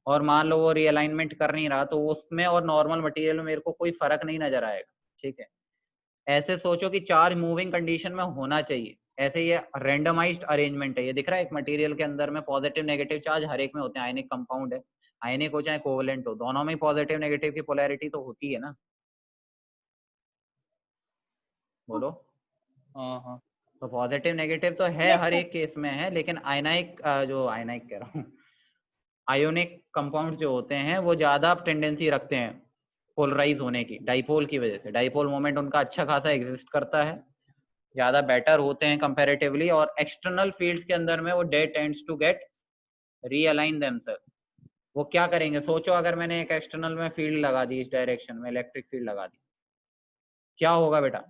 और मान लो वो रीअलाइनमेंट कर नहीं रहा तो उसमें और नॉर्मल मटेरियल में मेरे को कोई फर्क नहीं नजर आएगा, ठीक है। ऐसे सोचो कि चार्ज मूविंग कंडीशन में होना चाहिए, ऐसे ये रैंडमाइज्ड अरेंजमेंट है। ये दिख रहा है एक मटेरियल के अंदर में पॉजिटिव नेगेटिव चार्ज हर एक में होते हैं, आयनिक कंपाउंड है, आयनिक हो चाहे कोवलेंट हो, दोनों में पॉजिटिव नेगेटिव की पोलैरिटी तो होती है ना। बोलो। हाँ हाँ। तो पॉजिटिव नेगेटिव तो है हर एक केस में है, लेकिन आयनाइक जो आयनाइक कह रहा हूँ आयोनिक कंपाउंड जो होते हैं वो ज्यादा टेंडेंसी रखते हैं पोलराइज होने की, डाइपोल की वजह से। डाइपोल मोमेंट उनका अच्छा खासा एग्जिस्ट करता है, ज्यादा बेटर होते हैं कंपैरेटिवली, और एक्सटर्नल फील्ड्स के अंदर में वो they tends to get realign themselves. वो क्या करेंगे, सोचो अगर मैंने एक एक्सटर्नल में फील्ड लगा दी, इस डायरेक्शन में इलेक्ट्रिक फील्ड लगा दी, क्या होगा बेटा?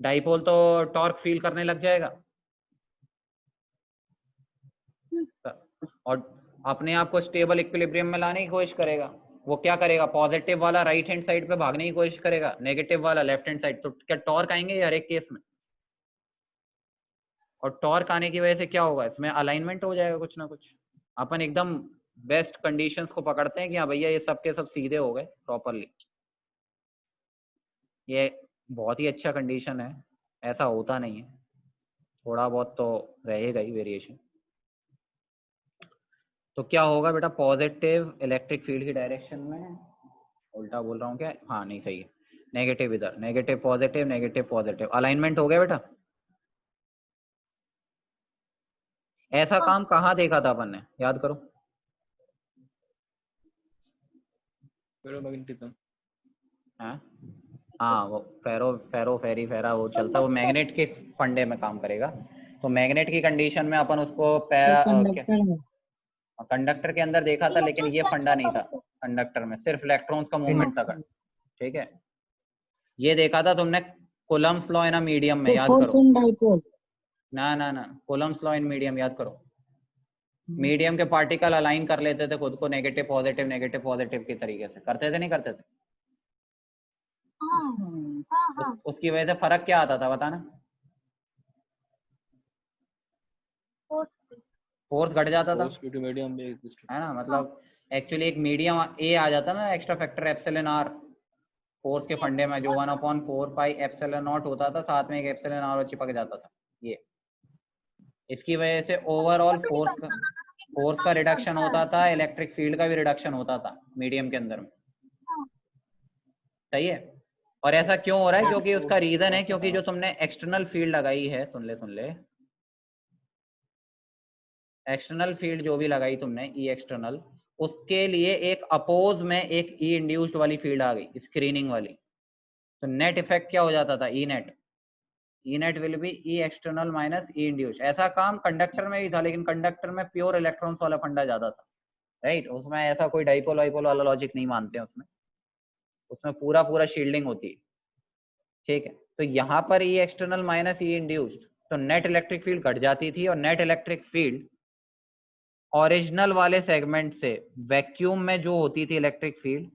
डाइपोल तो टॉर्क फील करने लग जाएगा और अपने आप को स्टेबल इक्विलिब्रियम में लाने की कोशिश करेगा। वो क्या करेगा, पॉजिटिव वाला राइट हैंड साइड पे भागने की कोशिश करेगा, नेगेटिव वाला लेफ्ट हैंड साइड। तो क्या टॉर्क आएंगे हर एक केस में? और टॉर्क आने की वजह से क्या होगा, इसमें अलाइनमेंट हो जाएगा कुछ ना कुछ। अपन एकदम बेस्ट कंडीशंस को पकड़ते हैं कि हाँ भैया ये सब के सब सीधे हो गए प्रॉपरली। ये बहुत ही अच्छा कंडीशन है, ऐसा होता नहीं है, थोड़ा बहुत तो रहेगा ही वेरिएशन। तो क्या होगा बेटा, पॉजिटिव इलेक्ट्रिक फील्ड की डायरेक्शन में, उल्टा बोल रहा हूँ क्या? हाँ नहीं सही है, नेगेटिव इधर, नेगेटिव पॉजिटिव, अलाइनमेंट हो गया बेटा। ऐसा काम कहाँ देखा था अपन ने, याद करो। फेरोमैग्नेटिज्म। हाँ वो फेरा वो चलता है, वो मैग्नेट के फंडे में काम करेगा। तो मैग्नेट की कंडीशन में अपन उसको कंडक्टर के अंदर देखा था, लेकिन ये फंडा नहीं था कंडक्टर में, सिर्फ इलेक्ट्रॉन्स का मूवमेंट था, ठीक है। ये देखा था तुमने Coulomb's law in a medium में, याद करो। ना कूलम्ब्स लॉ इन मीडियम याद करो। मीडियम के पार्टिकल अलाइन कर लेते थे खुद को नेगेटिव पॉजिटिव के तरीके से, करते थे नहीं करते थे? उसकी वजह से फर्क क्या आता था बताना? फोर्स घट जाता था, है ना। मतलब एक्चुअली एक मीडियम ए आ जाता ना, extra factor epsilon r force के फंडे में, जो 1/4 पाई एप्सिलॉन नॉट होता था, साथ में एक एप्सिलॉन आर चिपक जाता था। ये इसकी वजह से ओवरऑल फोर्स का रिडक्शन होता था, इलेक्ट्रिक फील्ड का भी रिडक्शन होता था मीडियम के अंदर में, सही है। और ऐसा क्यों हो रहा है? क्योंकि उसका रीजन है, क्योंकि जो तुमने एक्सटर्नल फील्ड लगाई है, सुन ले, एक्सटर्नल फील्ड जो भी लगाई तुमने ई एक्सटर्नल, उसके लिए एक अपोज में एक ई इंड्यूस्ड वाली फील्ड आ गई, स्क्रीनिंग वाली। तो नेट इफेक्ट क्या हो जाता था, E net will be E external minus E induced. ऐसा काम कंडक्टर में भी था, लेकिन कंडक्टर में प्योर इलेक्ट्रॉन्स वाला फंडा ज्यादा था, राइट। उसमें ऐसा कोई डाइपोल वाइपोल वाला लॉजिक नहीं मानते हैं उसमें पूरा शील्डिंग होती है, ठीक है। तो यहाँ पर ई एक्सटर्नल माइनस ई इंड्यूस्ड, तो नेट इलेक्ट्रिक फील्ड घट जाती थी, और नेट इलेक्ट्रिक फील्ड ओरिजिनल वाले सेगमेंट से वैक्यूम में जो होती थी इलेक्ट्रिक फील्ड,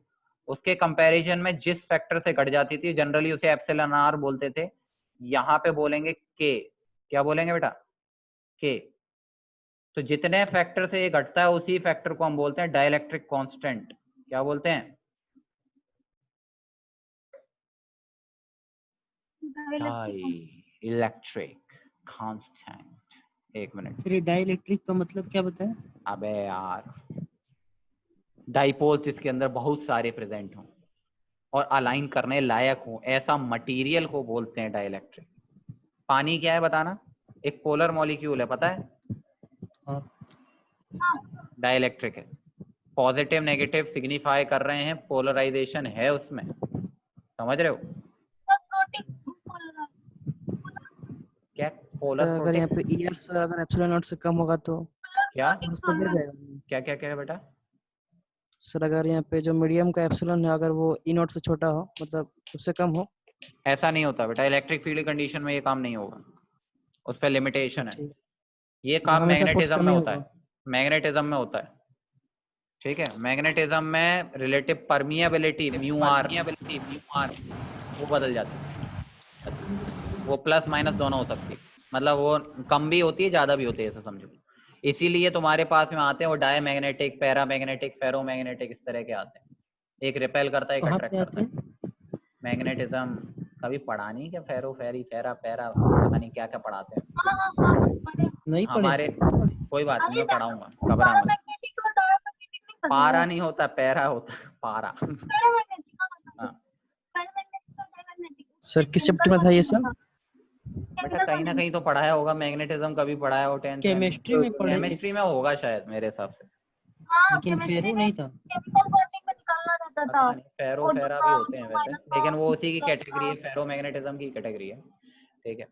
उसके कंपैरिजन में जिस फैक्टर से घट जाती थी, जनरली उसे एप्सिलॉन आर बोलते थे, यहाँ पे बोलेंगे के। क्या बोलेंगे बेटा? के। तो जितने फैक्टर से ये घटता है उसी फैक्टर को हम बोलते हैं डाइलेक्ट्रिक कांस्टेंट। क्या बोलते हैं? Dielectric constant. एक मिनट, फिर डाइलेक्ट्रिक का मतलब क्या बताया? अबे यार, डाइपोल्स इसके अंदर बहुत सारे प्रेजेंट हों और अलाइन करने लायक हो, ऐसा मटेरियल को बोलते हैं डाइलेक्ट्रिक। पानी क्या है बताना? एक पोलर मॉलिक्यूल है, पता है? हाँ। डाइलेक्ट्रिक है। पॉजिटिव नेगेटिव सिग्निफाई कर रहे हैं, पोलराइजेशन है उसमें, समझ रहे हो क्या? पोलर अगर यहाँ पे ER सर अगर एप्सिलॉन नॉट से कम होगा तो क्या फोर्स तो बढ़ जाएगा क्या क्या क्या बेटा? सर। अगर यहाँ पे जो मीडियम का एप्सिलॉन है अगर वो E नॉट से छोटा हो मतलब उससे कम हो। ऐसा नहीं होता बेटा, इलेक्ट्रिक फील्ड कंडीशन में ये काम नहीं होगा, उस पर लिमिटेशन है। ठीक, ये तो काम हमेशा फोर्स मैग्नेटिज्म कम में ही होता होगा। है, मैग्नेटिज्म में होता है, ठीक है। मैग्नेटिज्म में रिलेटिव परमिएबिलिटी म्यू आर वो बदल जाती है, वो प्लस माइनस दोनों हो सकती है, मतलब वो कम भी होती है ज्यादा भी होती है, ऐसा समझो। इसीलिए तुम्हारे पास में आते हैं वो डायमैग्नेटिक, पैरामैग्नेटिक, फेरोमैग्नेटिक, इस तरह के आते हैं। एक रिपेल करता है, एक कहाँ अट्रैक्ट पे करता आते है। हैं? मैग्नेटिज्म कभी पढ़ा नहीं क्या? फेरो फेरी फेरा पैरा पता नहीं क्या क्या पढ़ाते हैं नहीं पढ़े हमारे। सर। कोई बात नहीं, मैं पढ़ाऊंगा, घबरा मत। पारा नहीं होता, पैरा होता है, पारा। हाँ सर किस चैप्टर में था ये सब? बेटा कहीं ना कहीं तो पढ़ाया होगा, मैग्नेटिज्म कभी पढ़ाया हो 10th में। केमिस्ट्री में पढ़े थे, केमिस्ट्री में होगा शायद मेरे हिसाब से, लेकिन फेरो नहीं था। पता नहीं। फेरो फेरा भी होते हैं वैसे, लेकिन वो उसी की कैटेगरी है, फेरो मैग्नेटिज्म की कैटेगरी है, ठीक है।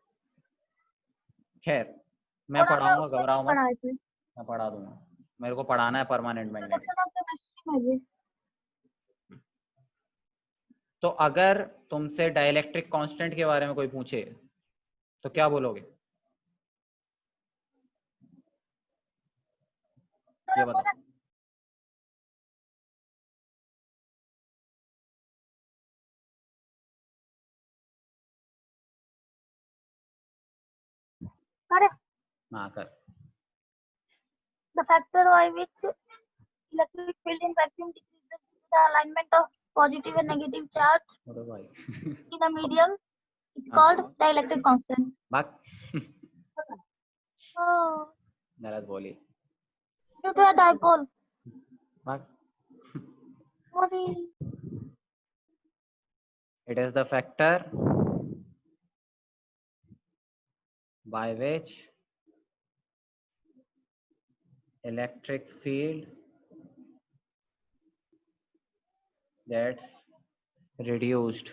खैर मैं पढ़ाऊंगा, घबराओ मत, मैं पढ़ा दूंगा, मेरे को पढ़ाना है परमानेंट मैग्नेटिक। तो अगर तुमसे डाइलेक्ट्रिक कांस्टेंट के बारे में कोई पूछे तो क्या बोलोगे? ये बताओ। हाँ कर। The factor by which electric field in vacuum decreases the alignment of positive and negative charge अरे भाई in a medium is called dielectric constant. बात Oh, गलत बोली। due to a dipole. बात Sorry. it is the factor by which electric field gets reduced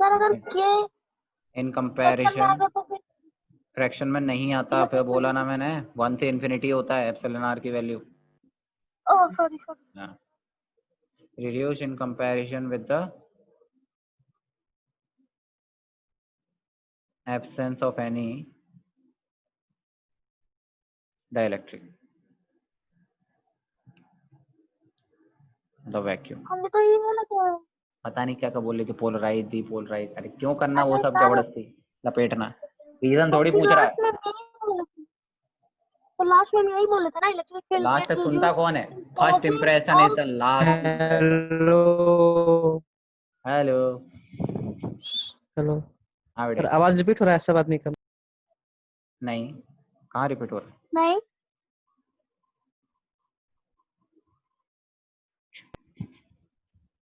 sir अगर के in comparison। तो फिर फ्रैक्शन में नहीं आता, फिर बोला ना मैंने, 1 से इन्फिनिटी होता है एप्सिलॉन आर की value. Oh sorry sorry reduced in comparison with the absence of any dielectric, the vacuum। हमने तो ये बोला था। पता नहीं क्या क्या बोल रही थी, पोलराइज दी पोलराइज, अरे क्यों करना वो अरे सब सर, जबरदस्ती लपेटना, रीजन थोड़ी पूछ रहा है। लास्ट में यही बोला था। तो लास्ट में यही बोला था ना इलेक्ट्रिक फील्ड लास्ट तक सुनता कौन है? First impression is the last impression. Hello hello hello हाँ सर, बेटे। आवाज रिपीट हो रहा है सब आदमी का? नहीं, कहाँ रिपीट हो रहा है? नहीं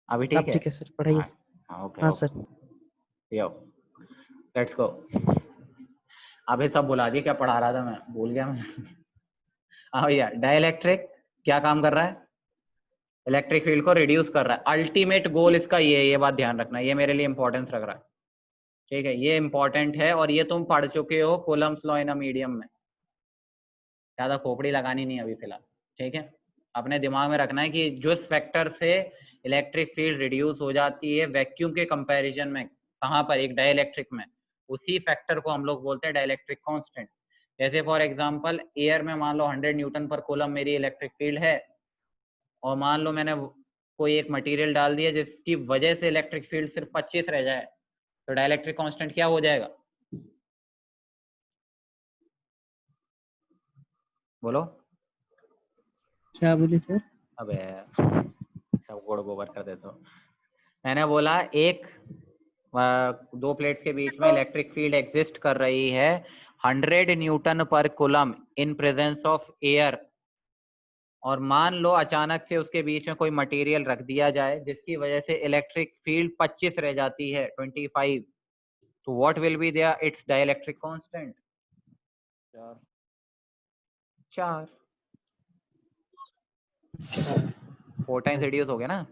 अभी अब ठीक है? ठीक है सर, पढ़ाइए। हाँ ओके हाँ okay, sir. Yo let's go. अभी सब बुला दिया, क्या पढ़ा रहा था मैं, भूल गया मैं। हाँ भैया, डाइलेक्ट्रिक क्या काम कर रहा है? इलेक्ट्रिक फील्ड को रिड्यूस कर रहा है। अल्टीमेट गोल इसका ये बात ध्यान रखना, ये मेरे लिए इंपॉर्टेंस रख रहा है, ठीक है, ये इंपॉर्टेंट है और ये तुम पढ़ चुके हो Coulomb's law in a medium में, ज्यादा खोपड़ी लगानी नहीं अभी फिलहाल, ठीक है। अपने दिमाग में रखना है कि जिस फैक्टर से इलेक्ट्रिक फील्ड रिड्यूस हो जाती है वैक्यूम के कंपैरिजन में, कहाँ पर? एक डाइलेक्ट्रिक में, उसी फैक्टर को हम लोग बोलते हैं डाइलेक्ट्रिक कांस्टेंट। जैसे फॉर एग्जांपल एयर में मान लो 100 न्यूटन पर कूलम मेरी इलेक्ट्रिक फील्ड है, और मान लो मैंने कोई एक मटेरियल डाल दिया जिसकी वजह से इलेक्ट्रिक फील्ड सिर्फ 25 रह जाए, तो डाइलेक्ट्रिक कांस्टेंट क्या हो जाएगा? बोलो। क्या बोले सर? अबे सब गोड़ गोबर कर देते हो। मैंने बोला एक दो प्लेट्स के बीच में इलेक्ट्रिक फील्ड एग्जिस्ट कर रही है 100 न्यूटन पर coulomb in presence of air, और मान लो अचानक से उसके बीच में कोई मटेरियल रख दिया जाए जिसकी वजह से इलेक्ट्रिक फील्ड 25 रह जाती है, 25, तो what will be there its dielectric constant? 4। 4 times radius हो गया ना?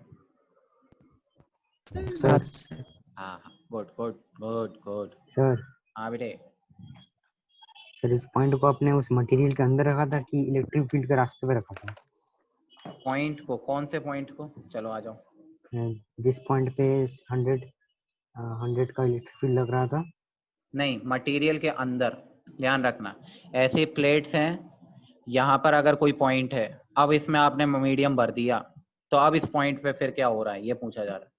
सर हाँ, good good good good. Sir हाँ बेटे, सर इस पॉइंट को आपने उस मटेरियल के अंदर रखा था कि इलेक्ट्रिक फील्ड के रास्ते पे रखा था? पॉइंट को, कौन से पॉइंट को? चलो आ जाओ। जिस पॉइंट पे 100 का इलेक्ट्रिक फील्ड लग रहा था। नहीं, मटेरियल के अंदर, ध्यान रखना। ऐसे प्लेट्स हैं, यहाँ पर अगर कोई पॉइंट है, अब इसमें आपने मीडियम भर दिया, तो अब इस पॉइंट पे फिर क्या हो रहा है ये पूछा जा रहा है,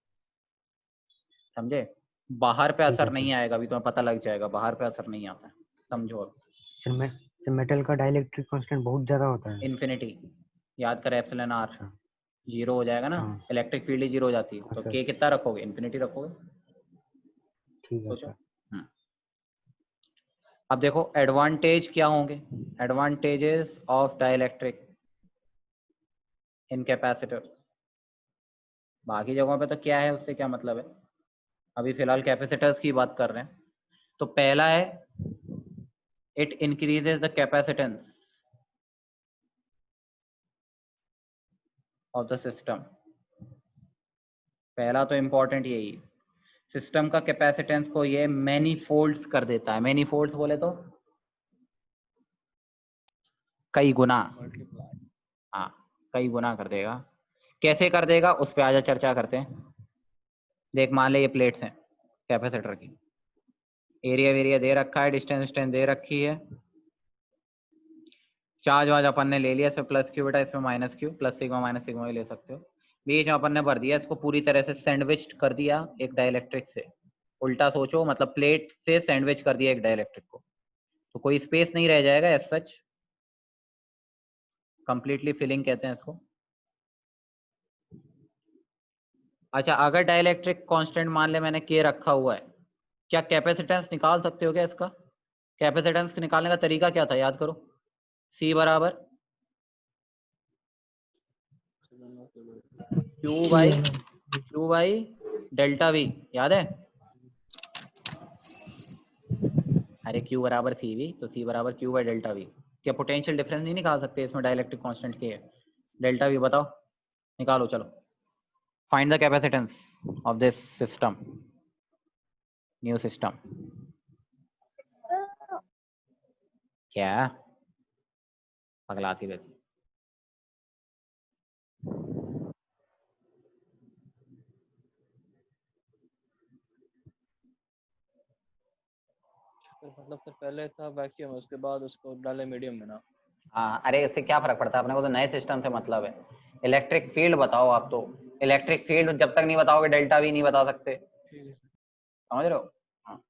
समझे? बाहर पे ठीक है असर नहीं सर। आएगा, अभी तुम्हें पता लग जाएगा, बाहर पे असर नहीं आता है, समझो अब। सर मेटल का डाइलेक्ट्रिक कांस्टेंट बहुत ज्यादा होता है। इन्फिनिटी, याद कर, एप्सिलॉन आर अच्छा। जीरो हो जाएगा ना, हाँ इलेक्ट्रिक फील्ड ही जीरो हो जाती है, हाँ तो सर, के कितना रखोगे? इन्फिनिटी रखोगे। ठीक है सोचो। सर। अब देखो एडवांटेज क्या होंगे, advantages of dielectric in capacitor. बाकी जगहों पे तो क्या है, उससे क्या मतलब है, अभी फिलहाल कैपेसिटर्स की बात कर रहे हैं। तो पहला है, it increases the capacitance of the system. पहला तो इंपॉर्टेंट यही, सिस्टम का कैपेसिटेंस को ये मैनी फोल्ड्स कर देता है। मैनी फोल्ड्स बोले तो कई गुना, हाँ कई गुना कर देगा। कैसे कर देगा उस पर आज चर्चा करते हैं। देख मान ले ये प्लेट्स हैं कैपेसिटर की, एरिया वेरिया दे रखा है, डिस्टेंस डिस्टेंस दे रखी है, चार्ज वार्ज अपन ने ले लिया, इसमें प्लस क्यू बेटा, इसमें minus Q, plus sigma minus sigma भी ले सकते हो। बीच में अपन ने भर दिया, इसको पूरी तरह से सैंडविच कर दिया एक डाइलेक्ट्रिक से। उल्टा सोचो, मतलब प्लेट से सैंडविच कर दिया एक डाइलेक्ट्रिक को, तो कोई स्पेस नहीं रह जाएगा एज सच, कंप्लीटली फिलिंग कहते हैं इसको। अच्छा, अगर डाइलेक्ट्रिक कांस्टेंट मान ले मैंने के रखा हुआ है, क्या कैपेसिटेंस निकाल सकते हो क्या इसका? कैपेसिटेंस निकालने का तरीका क्या था, याद करो। सी बराबर क्यू बाई डेल्टा वी, याद है? अरे क्यू बराबर सी वी, तो सी बराबर क्यू बाई डेल्टा वी। क्या पोटेंशियल डिफरेंस नहीं निकाल सकते इसमें डाइलेक्ट्रिक कांस्टेंट के? डेल्टा वी बताओ, निकालो चलो। Find the capacitance of this system, new system. क्या पगलाती रहती? मतलब फिर पहले था वैक्यूम, उसके बाद उसको डाले मीडियम में ना। हाँ, अरे इससे क्या फर्क पड़ता है, अपने को तो नए सिस्टम से मतलब है। इलेक्ट्रिक फील्ड बताओ आप, तो इलेक्ट्रिक फील्ड जब तक नहीं बताओगे डेल्टा वी नहीं बता सकते, ठीक है। समझ रहे हो? हाँ।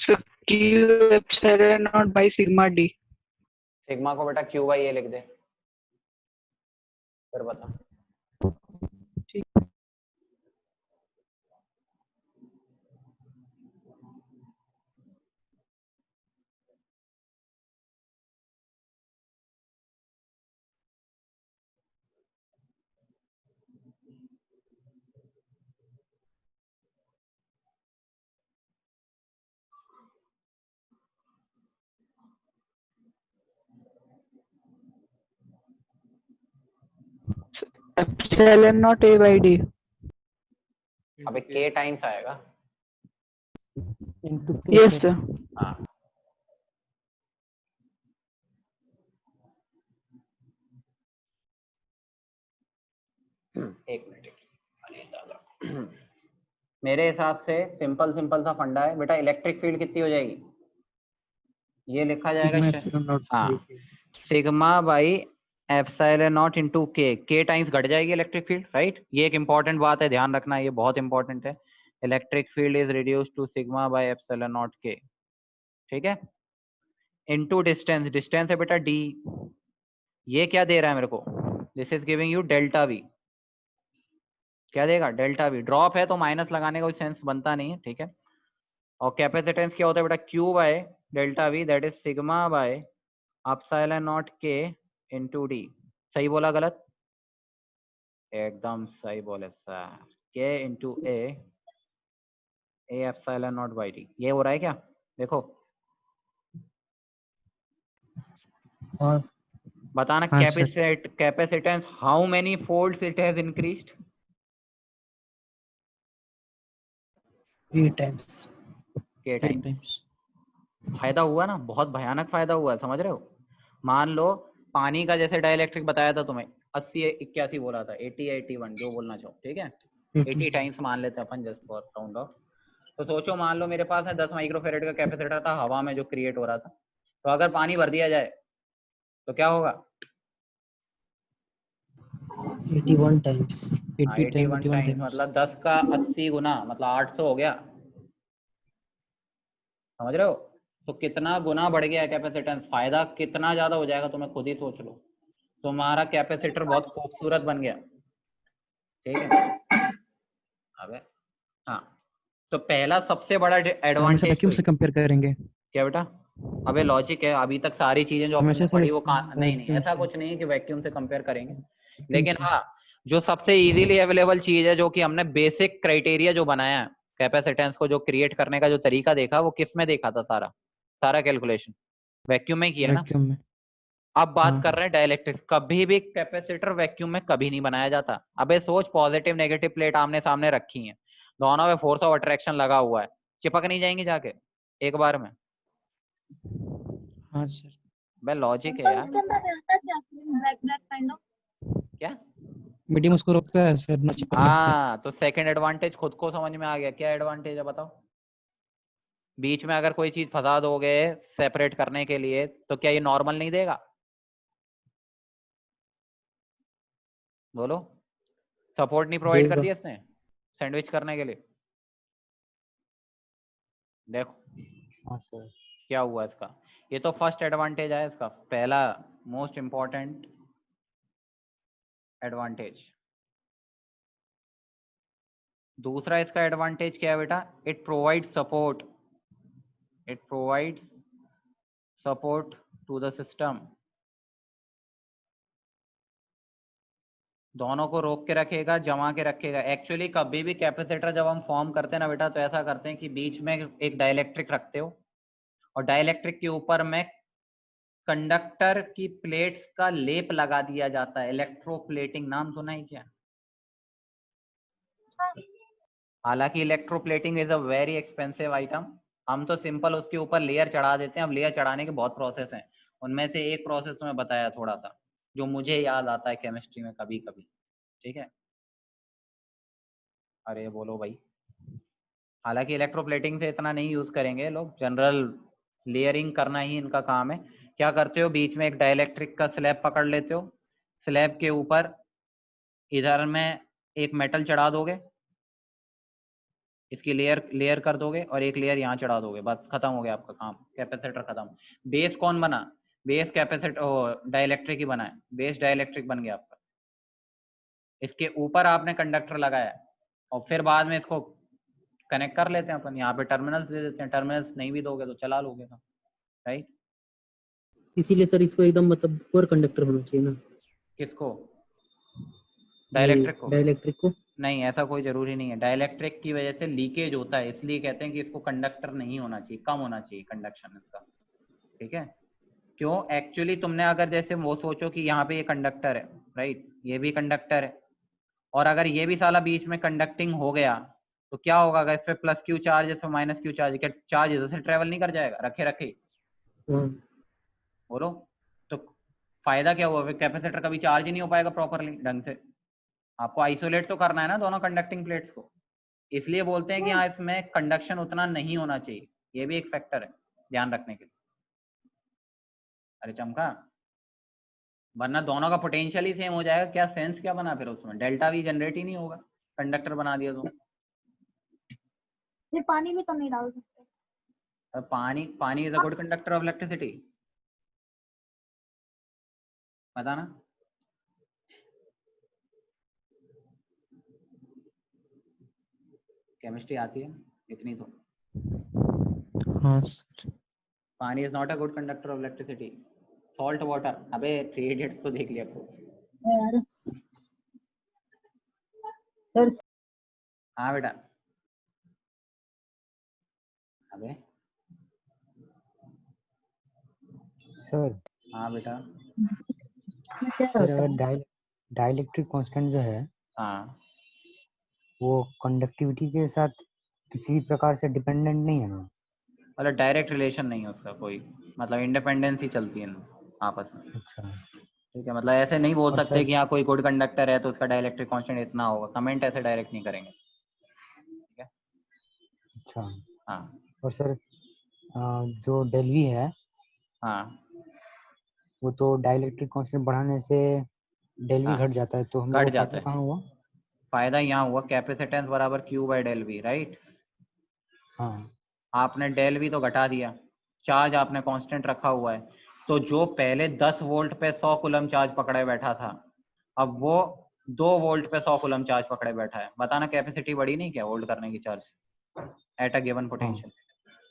So Q epsilon naught by sigma d. Sigma को बेटा क्यू बाई ए लिख दे, फिर बता। Epsilon naught a by d. अबे के टाइम्स आएगा। into k Yes sir. sir. हाँ, एक मिनट, अरे दादा। मेरे हिसाब से सिंपल सा फंडा है बेटा, इलेक्ट्रिक फील्ड कितनी हो जाएगी, ये लिखा जाएगा सिग्मा एप्सिलॉन नॉट हाँ बाई के। Sigma by epsilon not into के टाइम्स घट जाएगी इलेक्ट्रिक फील्ड, राइट। ये एक इंपॉर्टेंट बात है, ध्यान रखना, ये बहुत इंपॉर्टेंट है। Electric field is reduce to sigma by epsilon naught के, ठीक है। इनटू डिस्टेंस, डिस्टेंस है बेटा डी, ये क्या दे रहा है मेरे को, this is giving you delta we, क्या देगा डेल्टा वी। ड्रॉप है तो माइनस लगाने का कोई सेंस बनता नहीं है, ठीक है। और कैपेसिटेंस क्या होता है बेटा, Q by delta we, that is sigma by epsilon naught के इनटू डी। सही बोला गलत, एकदम सही बोले सर, के into A epsilon not by D, ये हो रहा है क्या, देखो हाँ बताना। हाँ sir. Capacitance how many folds it has increased, 3 times. के टाइम्स। फायदा हुआ ना, बहुत भयानक फायदा हुआ है, समझ रहे हो। मान लो पानी का जैसे डाइलेक्ट्रिक बताया था तुम्हें, 80 81 बोला था, 80 81 जो बोलना चाहो, ठीक है। 80 टाइम्स मान लेते हैं अपन जस्ट फॉर काउंट ऑफ। तो सोचो मान लो मेरे पास है 10 माइक्रोफेरेड का कैपेसिटर था हवा में जो क्रिएट हो रहा था, तो अगर पानी भर दिया जाए तो क्या होगा, 81 टाइम्स। 81 टाइम्स मतलब 10 का 80 गुना मतलब 800 हो गया, समझ रहे हो। तो कितना गुना बढ़ गया कैपेसिटेंस, फायदा कितना ज्यादा हो जाएगा तुम्हें खुद ही सोच लो। तुम्हारा कैपेसिटर बहुत खूबसूरत बन गया, ठीक है। अबे हाँ, तो पहला सबसे बड़ा एडवांटेज वैक्यूम से कंपेयर करेंगे, क्या बेटा, अबे लॉजिक है, अभी तक सारी चीजें जो हमेशा हमने सर पढ़ी वो नहीं वैक्यूम ऐसा से कुछ नहीं है कि वैक्यूम से कंपेयर करेंगे, लेकिन से। हाँ जो सबसे इजीली अवेलेबल चीज है, जो कि हमने बेसिक क्राइटेरिया जो बनाया है कैपेसिटेंस को जो क्रिएट करने का जो तरीका देखा, वो किस में देखा था, सारा सारा कैलकुलेशन वैक्यूम में किया ना। वैक्यूम में। अब बात हाँ। कर रहे हैं डाइलेक्ट्रिक्स, कभी भी कैपेसिटर वैक्यूम में कभी नहीं बनाया जाता। अबे सोच, पॉजिटिव नेगेटिव प्लेट आमने सामने रखी हैं, दोनों में फोर्स ऑफ अट्रैक्शन लगा हुआ है, चिपक नहीं जाएंगी जाके एक बार में। हाँ सर। बे लॉजिक है तो यार। इसके अंदर रहता क्या, ब्लैक ब्लैक काइंड ऑफ? क्या, मीडियम उसको रोकता है सर ना चिपकने से। हाँ तो सेकंड एडवांटेज खुद को समझ में आ गया, क्या एडवांटेज है बताओ। बीच में अगर कोई चीज फंसा दोगे सेपरेट करने के लिए, तो क्या ये नॉर्मल नहीं देगा, बोलो। सपोर्ट नहीं प्रोवाइड कर देगा। दिया इसने सैंडविच करने के लिए, देखो हाँ सर। क्या हुआ इसका। ये तो फर्स्ट एडवांटेज है इसका, पहला मोस्ट इंपॉर्टेंट एडवांटेज। दूसरा इसका एडवांटेज क्या है बेटा, it provide support, it provide support to the system, दोनों को रोक के रखेगा, जमा के रखेगा। एक्चुअली कभी भी कैपेसिटर जब हम फॉर्म करते हैं ना बेटा, तो ऐसा करते हैं कि बीच में एक डाइलेक्ट्रिक रखते हो, और डाइलेक्ट्रिक के ऊपर में कंडक्टर की प्लेट्स का लेप लगा दिया जाता है, इलेक्ट्रोप्लेटिंग, नाम सुना है क्या। हालांकि electroplating is a very expensive item, हम तो सिंपल उसके ऊपर लेयर चढ़ा देते हैं। अब लेयर चढ़ाने के बहुत प्रोसेस हैं, उनमें से एक प्रोसेस तुम्हें बताया थोड़ा सा, जो मुझे याद आता है केमिस्ट्री में कभी कभी, ठीक है। अरे बोलो भाई। हालांकि इलेक्ट्रोप्लेटिंग से इतना नहीं यूज करेंगे लोग, जनरल लेयरिंग करना ही इनका काम है। क्या करते हो, बीच में एक डाइलेक्ट्रिक का स्लैब पकड़ लेते हो, स्लैब के ऊपर इधर में एक मेटल चढ़ा दोगे, इसकी लेयर लेयर कर दोगे, और एक लेयर यहाँ चढ़ा दोगे, बस खत्म हो गया आपका काम, कैपेसिटर खत्म। बेस कौन बना, बेस कैपेसिटर डाइलेक्ट्रिक ही बना है, बेस डाइलेक्ट्रिक बन गया आपका। इसके ऊपर आपने कंडक्टर लगाया, और फिर बाद में इसको कनेक्ट कर लेते हैं अपन, यहाँ पे टर्मिनल्स दे देते हैं, टर्मिनल्स नहीं भी दोगे तो चला लोगे ना, राइट। इसीलिए सर इसको एकदम मतलब पुअर कंडक्टर होना चाहिए ना, किसको, डाइलेक्ट्रिक को। डाइलेक्ट्रिक को। नहीं ऐसा कोई जरूरी नहीं है, डाइलेक्ट्रिक की वजह से लीकेज होता है, इसलिए कहते हैं कि इसको कंडक्टर नहीं होना चाहिए, कम होना चाहिए कंडक्शन इसका, ठीक है। क्यों, एक्चुअली तुमने अगर जैसे वो सोचो कि यहाँ पे ये कंडक्टर है, राइट, ये भी कंडक्टर है, और अगर ये भी साला बीच में कंडक्टिंग हो गया, तो क्या होगा, अगर इस पे प्लस क्यू चार्ज, इस पे माइनस क्यू चार्ज, क्या चार्ज इधर से ट्रेवल नहीं कर जाएगा, रखे रखे, बोलो। तो फायदा क्या हुआ, कैपेसिटर कभी चार्ज ही नहीं हो पाएगा प्रॉपरली ढंग से। आपको आइसोलेट तो करना है ना दोनों कंडक्टिंग प्लेट्स को, इसलिए बोलते हैं कि हाँ इसमें कंडक्शन उतना नहीं होना चाहिए, ये भी एक फैक्टर है ध्यान रखने के लिए। अरे चमका, वरना दोनों का पोटेंशियल ही सेम हो जाएगा, क्या सेंस क्या बना फिर उसमें, डेल्टा वी जनरेट ही नहीं होगा कंडक्टर बना दिया तो। फिर पानी भी तो नहीं डाल सकते। पानी is a good conductor of electricity, बताना। केमिस्ट्री आती है इतनी तो। हाँ पानी is not a good conductor of electricity. Salt water, अबे 3 इडियट्स तो देख लिया तो। यार सर हाँ बेटा, अबे सर हाँ बेटा। क्या सर होता अगर है? डाइलेक्ट्रिक कांस्टेंट जो है हाँ वो कंडक्टिविटी के साथ किसी भी प्रकार से डिपेंडेंट नहीं है ना? मतलब डायरेक्ट रिलेशन नहीं है उसका कोई, मतलब इंडिपेंडेंस ही चलती है आपस में। अच्छा। ठीक है, मतलब ऐसे नहीं बोल और सकते सर कि हाँ कोई गुड कंडक्टर है तो उसका डाइलेक्ट्रिक कांस्टेंट इतना होगा, कमेंट ऐसे डायरेक्ट नहीं करेंगे। ठीक है। अच्छा। हाँ और सर जो डेल्वी है हाँ वो तो डाइलेक्ट्रिक कांस्टेंट बढ़ाने से डेल्वी हाँ, घट जाता है, तो हम लोग घट को जाता फायदा है। कहाँ हुआ? फायदा यहाँ हुआ, कैपेसिटेंस बराबर Q by del V, right. हाँ। आपने डेल वी तो घटा दिया, चार्ज आपने कांस्टेंट रखा हुआ है, तो जो पहले 10 वोल्ट पे 100 कूलम चार्ज पकड़े बैठा था, अब वो 2 वोल्ट पे 100 कूलम चार्ज पकड़े बैठा है। बताना कैपेसिटी बढ़ी नहीं क्या होल्ड करने की चार्ज एट अ गिवन हाँ पोटेंशियल,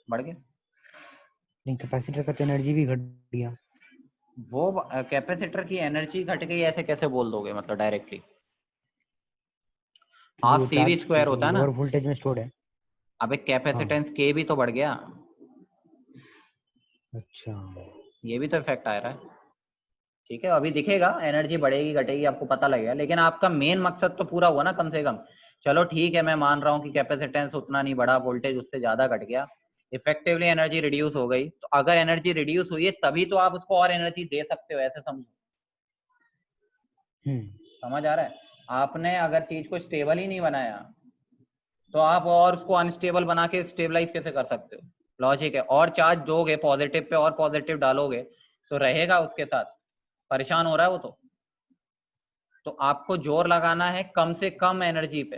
बढ़ गया। लेकिन कैपेसिटर का तो एनर्जी भी घट गया। वो कैपेसिटर की एनर्जी घट गई ऐसे कैसे बोल दोगे, मतलब डायरेक्टली क्योंकि हाफ वो सी वी चार्ज स्क्वायर होता है ना। लोअर वोल्टेज में स्टोर्ड है। अबे हाँ। कैपेसिटेंस के भी तो बढ़ गया, अच्छा। ये भी तो इफेक्ट आ रहा है। ठीक है, अभी दिखेगा एनर्जी बढ़ेगी घटेगी आपको पता लगेगा, लेकिन आपका मेन मकसद तो पूरा हुआ ना कम से कम। चलो ठीक है, मैं मान रहा हूँ कि कैपेसिटेंस उतना नहीं बढ़ा, वोल्टेज उससे ज्यादा घट गया, इफेक्टिवली एनर्जी रिड्यूस हो गई। तो अगर एनर्जी रिड्यूस हुई है तभी तो आप उसको और एनर्जी दे सकते हो, ऐसे समझो। समझ आ रहा है। आपने अगर चीज को स्टेबल ही नहीं बनाया तो आप और उसको अनस्टेबल बना के स्टेबलाइज कैसे कर सकते हो, लॉजिक है। और चार्ज दोगे पॉजिटिव पे और पॉजिटिव डालोगे तो रहेगा उसके साथ, परेशान हो रहा है वो तो आपको जोर लगाना है कम से कम एनर्जी पे।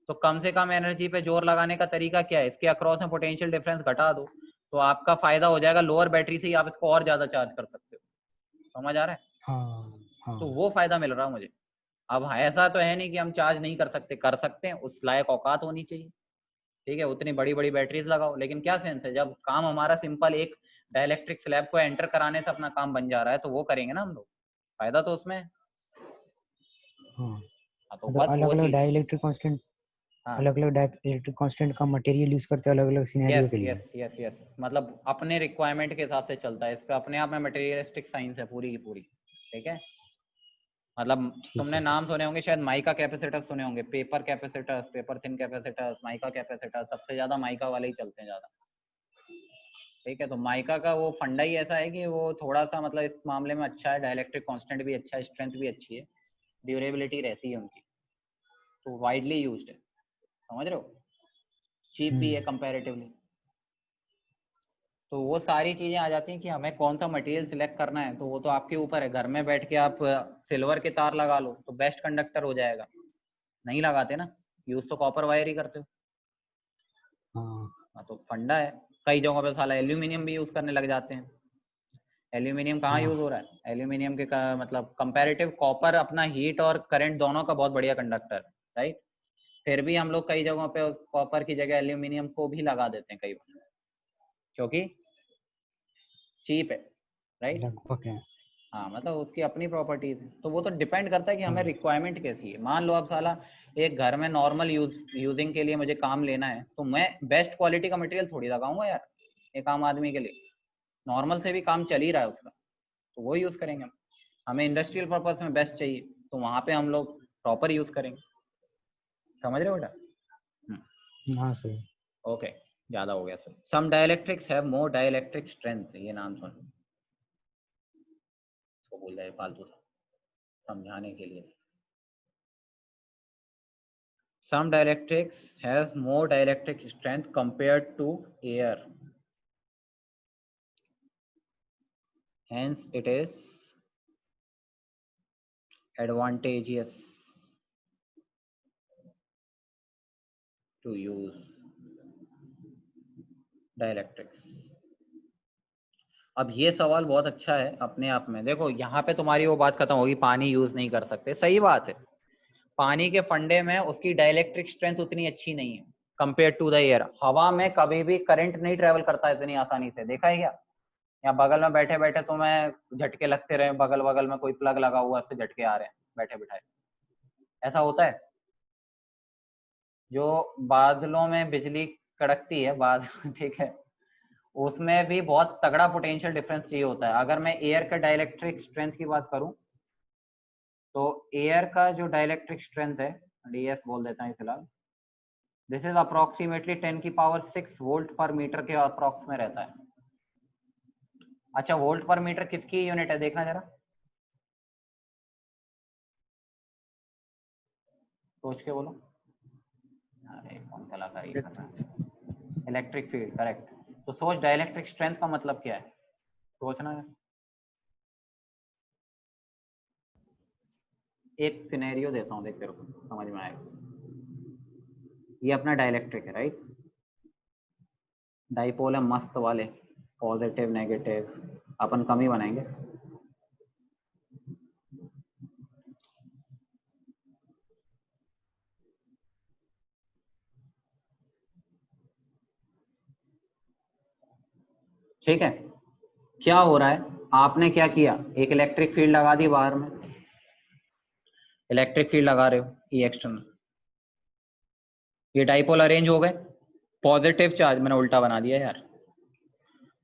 तो कम से कम एनर्जी पे जोर लगाने का तरीका क्या है, इसके अक्रॉस में पोटेंशियल डिफरेंस घटा दो तो आपका फायदा हो जाएगा, लोअर बैटरी से ही आप इसको और ज्यादा चार्ज कर सकते हो। समझ आ रहा है। हाँ हाँ। तो वो फायदा मिल रहा है मुझे। अब ऐसा तो है नहीं कि हम चार्ज नहीं कर सकते हैं, उस लायक औकात होनी चाहिए। ठीक है, उतनी बड़ी बड़ी बैटरीज लगाओ, लेकिन क्या सेंस है जब काम हमारा सिंपल एक डाइलेक्ट्रिक स्लैब को एंटर कराने से अपना काम बन जा रहा है, तो वो करेंगे ना हम लोग, फायदा तो उसमें है। हाँ हाँ तो मतलब बस अलग वो अलग चीज। डाइलेक्ट्रिक कांस्टेंट, हाँ अलग अलग डाइलेक्ट्रिक कांस्टेंट का मटेरियल यूज करते हैं अलग अलग सिनेरियो यस के लिए। यस यस यस, मतलब अपने रिक्वायरमेंट के हिसाब से चलता है, इसका अपने आप में मटेरियलिस्टिक साइंस है पूरी की पूरी। ठीक है, मतलब ठीक तुमने है सर। नाम सुने होंगे शायद, माइका कैपेसिटर सुने होंगे, paper capacitor, paper thin capacitor, mica capacitor, सबसे ज्यादा माइका वाले ही चलते हैं ज्यादा। ठीक है, तो माइका का वो फंडा ही ऐसा है कि वो थोड़ा सा मतलब इस मामले में अच्छा है, डाइलेक्ट्रिक कांस्टेंट भी अच्छा है, स्ट्रेंथ भी अच्छी है, ड्यूरेबिलिटी रहती है उनकी, तो वाइडली यूज्ड है। समझ रहे हो, चीप भी है कंपैरेटिवली। तो वो सारी चीजें आ जाती हैं कि हमें कौन सा मटेरियल सिलेक्ट करना है, तो वो तो आपके ऊपर है। घर में बैठ के आप सिल्वर के तार लगा लो तो बेस्ट कंडक्टर हो जाएगा, नहीं लगाते ना, यूज तो कॉपर वायर ही करते हो। हाँ हाँ तो फंडा है। कई जगहों पे साला एल्यूमिनियम भी यूज करने लग जाते हैं। एल्यूमिनियम कहाँ यूज हाँ। हो रहा है, एल्यूमिनियम के मतलब कंपैरेटिव कॉपर अपना हीट और करंट दोनों का बहुत बढ़िया कंडक्टर, राइट। फिर भी हम लोग कई जगहों पे कॉपर की जगह एल्यूमिनियम को भी लगा देते हैं कई बार, क्योंकि चीप है, राइट। लगभग है। हाँ मतलब उसकी अपनी प्रॉपर्टीज है, तो वो तो डिपेंड करता है कि हमें हाँ रिक्वायरमेंट कैसी है। मान लो अब साला एक घर में नॉर्मल यूजिंग के लिए मुझे काम लेना है, तो मैं बेस्ट क्वालिटी का मटेरियल थोड़ी लगाऊंगा यार, एक आम आदमी के लिए नॉर्मल से भी काम चल ही रहा है उसका, तो वो यूज करेंगे हम। हमें इंडस्ट्रियल पर्पज में बेस्ट चाहिए तो वहां पे हम लोग प्रॉपर यूज करेंगे। समझ रहे हो बेटा। हाँ सर। ओके, ज्यादा हो गया sir. Some dielectrics have more dielectric strength, ये नाम सुन, तो बोल रहे फालतू समझाने के लिए। Some dielectrics has more dielectric strength compared to air. Hence, it is advantageous to use dielectrics. अब ये सवाल बहुत अच्छा है अपने आप में। देखो यहाँ पे तुम्हारी वो बात खत्म होगी, पानी यूज नहीं कर सकते, सही बात है। पानी के फंडे में उसकी डाइलेक्ट्रिक स्ट्रेंथ उतनी अच्छी नहीं है कंपेयर टू द एयर। हवा में कभी भी करंट नहीं ट्रेवल करता इतनी आसानी से, देखा है क्या? या बगल में बैठे बैठे तुम्हें झटके लगते रहे, बगल बगल में कोई प्लग लगा हुआ है उससे झटके आ रहे हैं बैठे बिठाए, ऐसा होता है? जो बादलों में बिजली कड़कती है बाद ठीक है, उसमें भी बहुत तगड़ा पोटेंशियल डिफरेंस चाहिए होता है। अगर मैं एयर का डाइलेक्ट्रिक स्ट्रेंथ की बात करूं तो एयर का जो डाइलेक्ट्रिक स्ट्रेंथ है, ds बोल देता हूं फिलहाल, दिस इज अप्रोक्सीमेटली 10⁶ वोल्ट पर मीटर के अप्रोक्स में रहता है। अच्छा, वोल्ट पर मीटर किसकी यूनिट है देखना जरा, सोच के बोलो। अरे कौन कलाकारी कर रहा है? Electric field, correct. तो सोच डाइलेक्ट्रिक स्ट्रेंथ का मतलब क्या है, सोचना है। एक सिनेरियो देता हूँ, देख तेरे को समझ में आएगा। ये अपना डाइलेक्ट्रिक है, राइट? डाइपोल है मस्त वाले, पॉजिटिव नेगेटिव, अपन कम ही बनाएंगे। ठीक है, क्या हो रहा है, आपने क्या किया, एक इलेक्ट्रिक फील्ड लगा दी बाहर में, इलेक्ट्रिक फील्ड लगा रहे हो ये एक्सटर्नल, ये डाइपोल अरेंज हो गए, पॉजिटिव चार्ज, मैंने उल्टा बना दिया यार।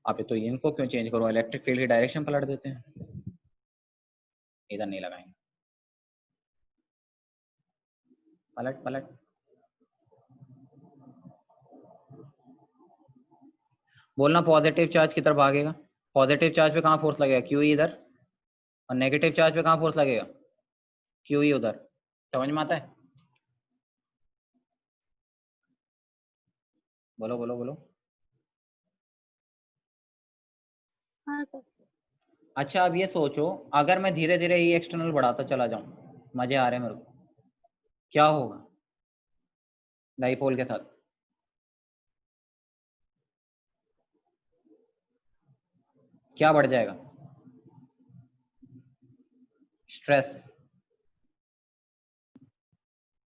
आप तो इनको क्यों चेंज करो, इलेक्ट्रिक फील्ड की डायरेक्शन पलट देते हैं, इधर नहीं लगाएंगे, पलट पलट। बोलना पॉजिटिव चार्ज की तरफ भागेगा, पॉजिटिव चार्ज पे कहाँ फोर्स लगेगा, क्यू इधर, और नेगेटिव चार्ज पे कहाँ फोर्स लगेगा, क्यू उधर। समझ में आता है? बोलो बोलो बोलो। हाँ सर। अच्छा अब ये सोचो, अगर मैं धीरे धीरे ये एक्सटर्नल बढ़ाता चला जाऊं, मजे आ रहे हैं मेरे को, क्या होगा डाइपोल के साथ? क्या बढ़ जाएगा? स्ट्रेस।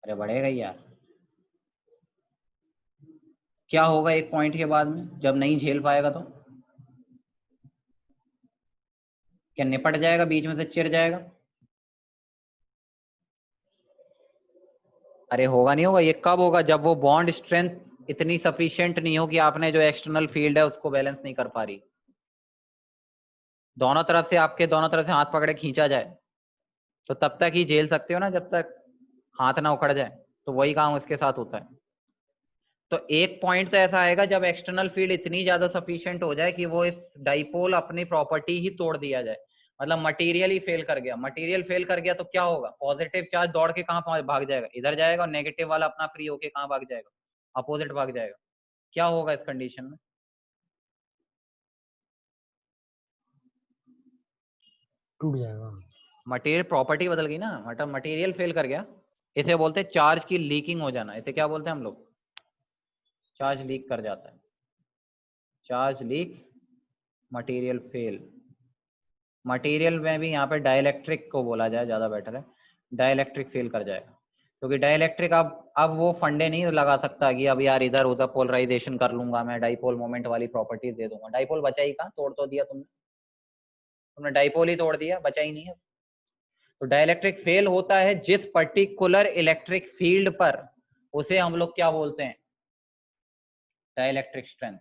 अरे बढ़ेगा ही यार। क्या होगा एक पॉइंट के बाद में, जब नहीं झेल पाएगा तो क्या निपट जाएगा, बीच में से चिर जाएगा? अरे होगा नहीं होगा, ये कब होगा, जब वो बॉन्ड स्ट्रेंथ इतनी सफिशिएंट नहीं हो कि आपने जो एक्सटर्नल फील्ड है उसको बैलेंस नहीं कर पा रही, दोनों तरफ से आपके दोनों तरफ से हाथ पकड़े खींचा जाए, तो तब तक ही झेल सकते हो ना, जब तक हाथ ना उखड़ जाए। तो वही काम उसके साथ होता है। तो एक पॉइंट तो ऐसा आएगा जब एक्सटर्नल फील्ड इतनी ज्यादा सफिशिएंट हो जाए कि वो इस डाइपोल अपनी प्रॉपर्टी ही तोड़ दिया जाए, मतलब मटेरियल ही फेल कर गया। मटेरियल फेल कर गया तो क्या होगा, पॉजिटिव चार्ज दौड़ के कहाँ भाग जाएगा, इधर जाएगा, और नेगेटिव वाला अपना फ्री होके कहाँ भाग जाएगा, अपोजिट भाग जाएगा। क्या होगा इस कंडीशन में? टूट जाएगा। मटेरियल प्रॉपर्टी बदल गई ना, मतलब मटेरियल फेल कर गया। इसे बोलते हैं चार्ज की लीकिंग हो जाना, इसे क्या बोलते हैं हम लोग, चार्ज लीक कर जाता है, charge leak, material fail. Material में भी यहाँ पे डाइलेक्ट्रिक को बोला जाए ज्यादा बेटर है, डाइलेक्ट्रिक फेल कर जाएगा, क्योंकि डाइलेक्ट्रिक अब वो फंडे नहीं लगा सकता कि अब यार इधर उधर पोलराइजेशन कर लूंगा मैं, डाइपोल मोमेंट वाली प्रॉपर्टीज दे दूंगा। डाइपोल बचा ही कहाँ, तोड़ तो दिया तुमने डाइपोल ही तोड़ दिया, बचा ही नहीं है। तो डाइलेक्ट्रिक फेल होता है जिस पर्टिकुलर इलेक्ट्रिक फील्ड पर, उसे हम लोग क्या बोलते हैं, dielectric strength.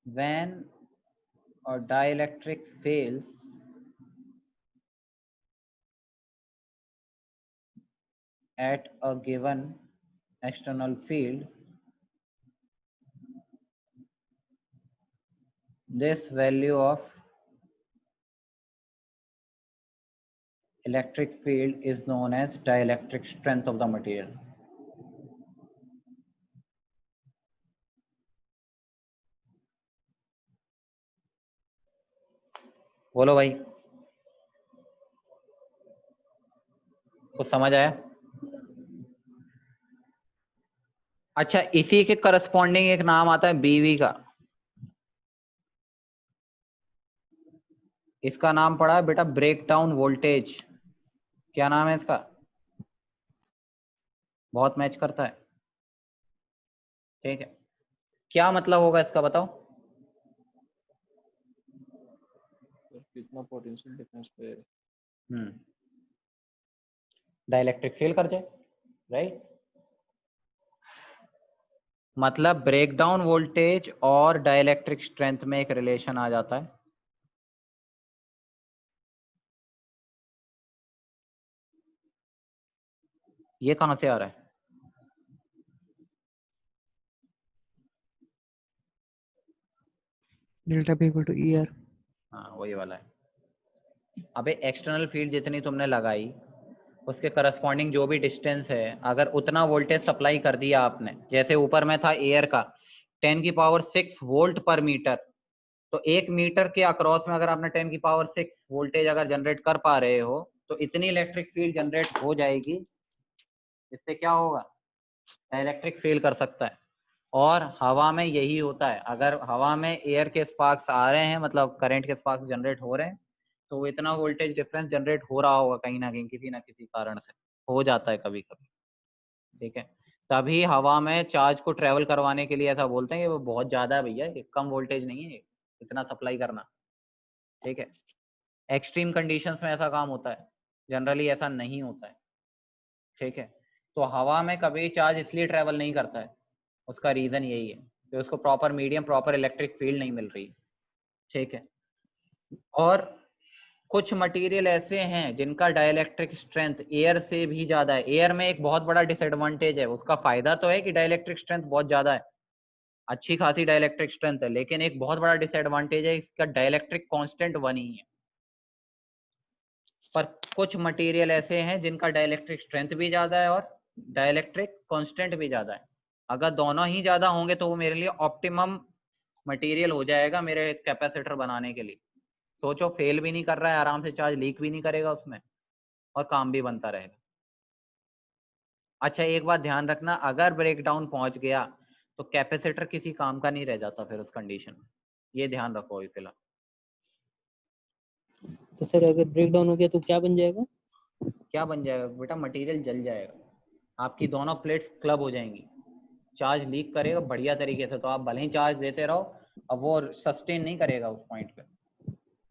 when a dielectric fails at a given external field, this value of electric field is known as dielectric strength of the material. बोलो भाई, कुछ समझ आया? अच्छा, इसी के करस्पॉन्डिंग एक नाम आता है बीवी का। इसका नाम पड़ा है बेटा ब्रेक डाउन वोल्टेज। क्या नाम है इसका? बहुत मैच करता है, ठीक है। क्या मतलब होगा इसका बताओ? कितना पोटेंशियल डिफरेंस पे डाइलेक्ट्रिक फेल कर जाए, राइट। मतलब ब्रेक डाउन वोल्टेज और डाइलेक्ट्रिक स्ट्रेंथ में एक रिलेशन आ जाता है। ये कहां से आ रहा है? Delta P equal to E R. हाँ वही वाला है। अबे एक्सटर्नल फील्ड जितनी तुमने लगाई उसके करस्पॉन्डिंग जो भी डिस्टेंस है, अगर उतना वोल्टेज सप्लाई कर दिया आपने, जैसे ऊपर में था एयर का 10⁻⁶ वोल्ट पर मीटर, तो 1 मीटर के अक्रॉस में अगर आपने 10⁻⁶ वोल्टेज अगर जनरेट कर पा रहे हो तो इतनी इलेक्ट्रिक फील्ड जनरेट हो जाएगी। इससे क्या होगा? इलेक्ट्रिक फील्ड कर सकता है। और हवा में यही होता है, अगर हवा में एयर के स्पार्क्स आ रहे हैं, मतलब करंट के स्पार्क्स जनरेट हो रहे हैं, तो वो इतना वोल्टेज डिफरेंस जनरेट हो रहा होगा कहीं ना कहीं, किसी ना किसी कारण से हो जाता है कभी कभी, ठीक है। तभी हवा में चार्ज को ट्रेवल करवाने के लिए ऐसा बोलते हैं कि वो बहुत ज्यादा है भैया, ये कम वोल्टेज नहीं है इतना सप्लाई करना, ठीक है। एक्सट्रीम कंडीशंस में ऐसा काम होता है, जनरली ऐसा नहीं होता है, ठीक है। तो हवा में कभी चार्ज इसलिए ट्रेवल नहीं करता है, उसका रीजन यही है कि उसको proper medium, proper electric field नहीं मिल रही, ठीक है। और कुछ मटेरियल ऐसे हैं जिनका डाइलेक्ट्रिक स्ट्रेंथ एयर से भी ज्यादा है। एयर में एक बहुत बड़ा डिसएडवांटेज है, उसका फायदा तो है कि डाइलेक्ट्रिक स्ट्रेंथ बहुत ज्यादा है, अच्छी खासी डाइलेक्ट्रिक स्ट्रेंथ है, लेकिन एक बहुत बड़ा डिसएडवांटेज है, इसका डाइलेक्ट्रिक कांस्टेंट 1 ही है। पर कुछ मटेरियल ऐसे हैं जिनका डाइलेक्ट्रिक स्ट्रेंथ भी ज्यादा है और डाइलेक्ट्रिक कांस्टेंट भी ज्यादा है। अगर दोनों ही ज्यादा होंगे तो वो मेरे लिए ऑप्टिमम मटेरियल हो जाएगा मेरे कैपेसिटर बनाने के लिए। सोचो, फेल भी नहीं कर रहा है, आराम से चार्ज लीक भी नहीं करेगा उसमें, और काम भी बनता रहेगा। अच्छा एक बात ध्यान रखना, अगर ब्रेकडाउन पहुंच गया तो कैपेसिटर किसी काम का नहीं रह जाता फिर उस कंडीशन में, ये ध्यान रखो अभी फिलहाल। तो सर अगर ब्रेक डाउन हो गया तो क्या बन जाएगा? क्या बन जाएगा बेटा? मटेरियल जल जाएगा, आपकी दोनों प्लेट्स क्लब हो जाएंगी, चार्ज लीक करेगा बढ़िया तरीके से, तो आप भले ही चार्ज देते रहो, अब वो सस्टेन नहीं करेगा उस पॉइंट पे,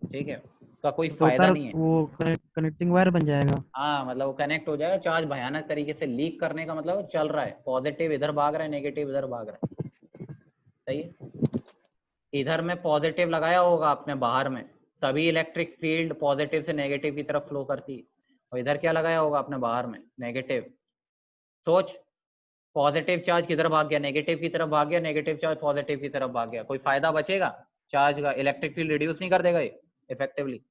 ठीक है, उसका कोई तो फायदा तार नहीं है। वो कनेक्टिंग वायर बन जाएगा। हाँ मतलब वो कनेक्ट हो जाएगा, चार्ज भयानक तरीके से लीक करने का मतलब चल रहा है, पॉजिटिव इधर भाग रहा है, नेगेटिव इधर भाग रहा है, सही है। इधर में पॉजिटिव लगाया होगा आपने बाहर में, तभी इलेक्ट्रिक फील्ड पॉजिटिव से नेगेटिव की तरफ फ्लो करती है, और इधर क्या लगाया होगा आपने बाहर में? नेगेटिव। सोच, पॉजिटिव चार्ज किधर भाग गया? नेगेटिव की तरफ भाग गया, नेगेटिव चार्ज पॉजिटिव की तरफ भाग गया, कोई फायदा बचेगा चार्ज का? इलेक्ट्रिक फील्ड रिड्यूस नहीं कर देगा ये इफेक्टिवली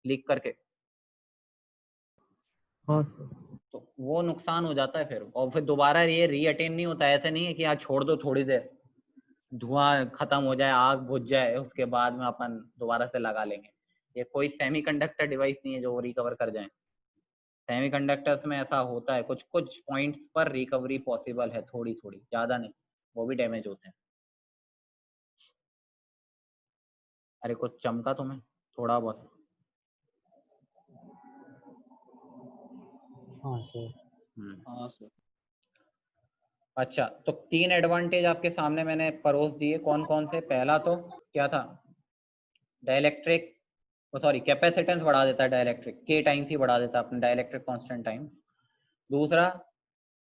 लीक करके? हाँ तो वो नुकसान हो जाता है फिर, और फिर दोबारा ये रीअटेन नहीं होता है। ऐसे नहीं है कि आज छोड़ दो थोड़ी देर, धुआं खत्म हो जाए, आग बुझ जाए, उसके बाद में अपन दोबारा से लगा लेंगे। ये कोई सेमीकंडक्टर डिवाइस नहीं है जो रिकवर कर जाए। सेमीकंडक्टर्स में ऐसा होता है, कुछ कुछ पॉइंट्स पर रिकवरी पॉसिबल है, थोड़ी थोड़ी, ज्यादा नहीं, वो भी डैमेज होते हैं। अरे कुछ चमका तुम्हें थोड़ा बहुत? हाँ सर। हाँ सर। अच्छा, तो 3 एडवांटेज आपके सामने मैंने परोस दिए, कौन कौन से? पहला तो क्या था? डाइलेक्ट्रिक, सॉरी कैपेसिटेंस बढ़ा देता है डाइलेक्ट्रिक, के टाइम्स ही बढ़ा देता है अपने डाइलेक्ट्रिक कांस्टेंट टाइम। दूसरा,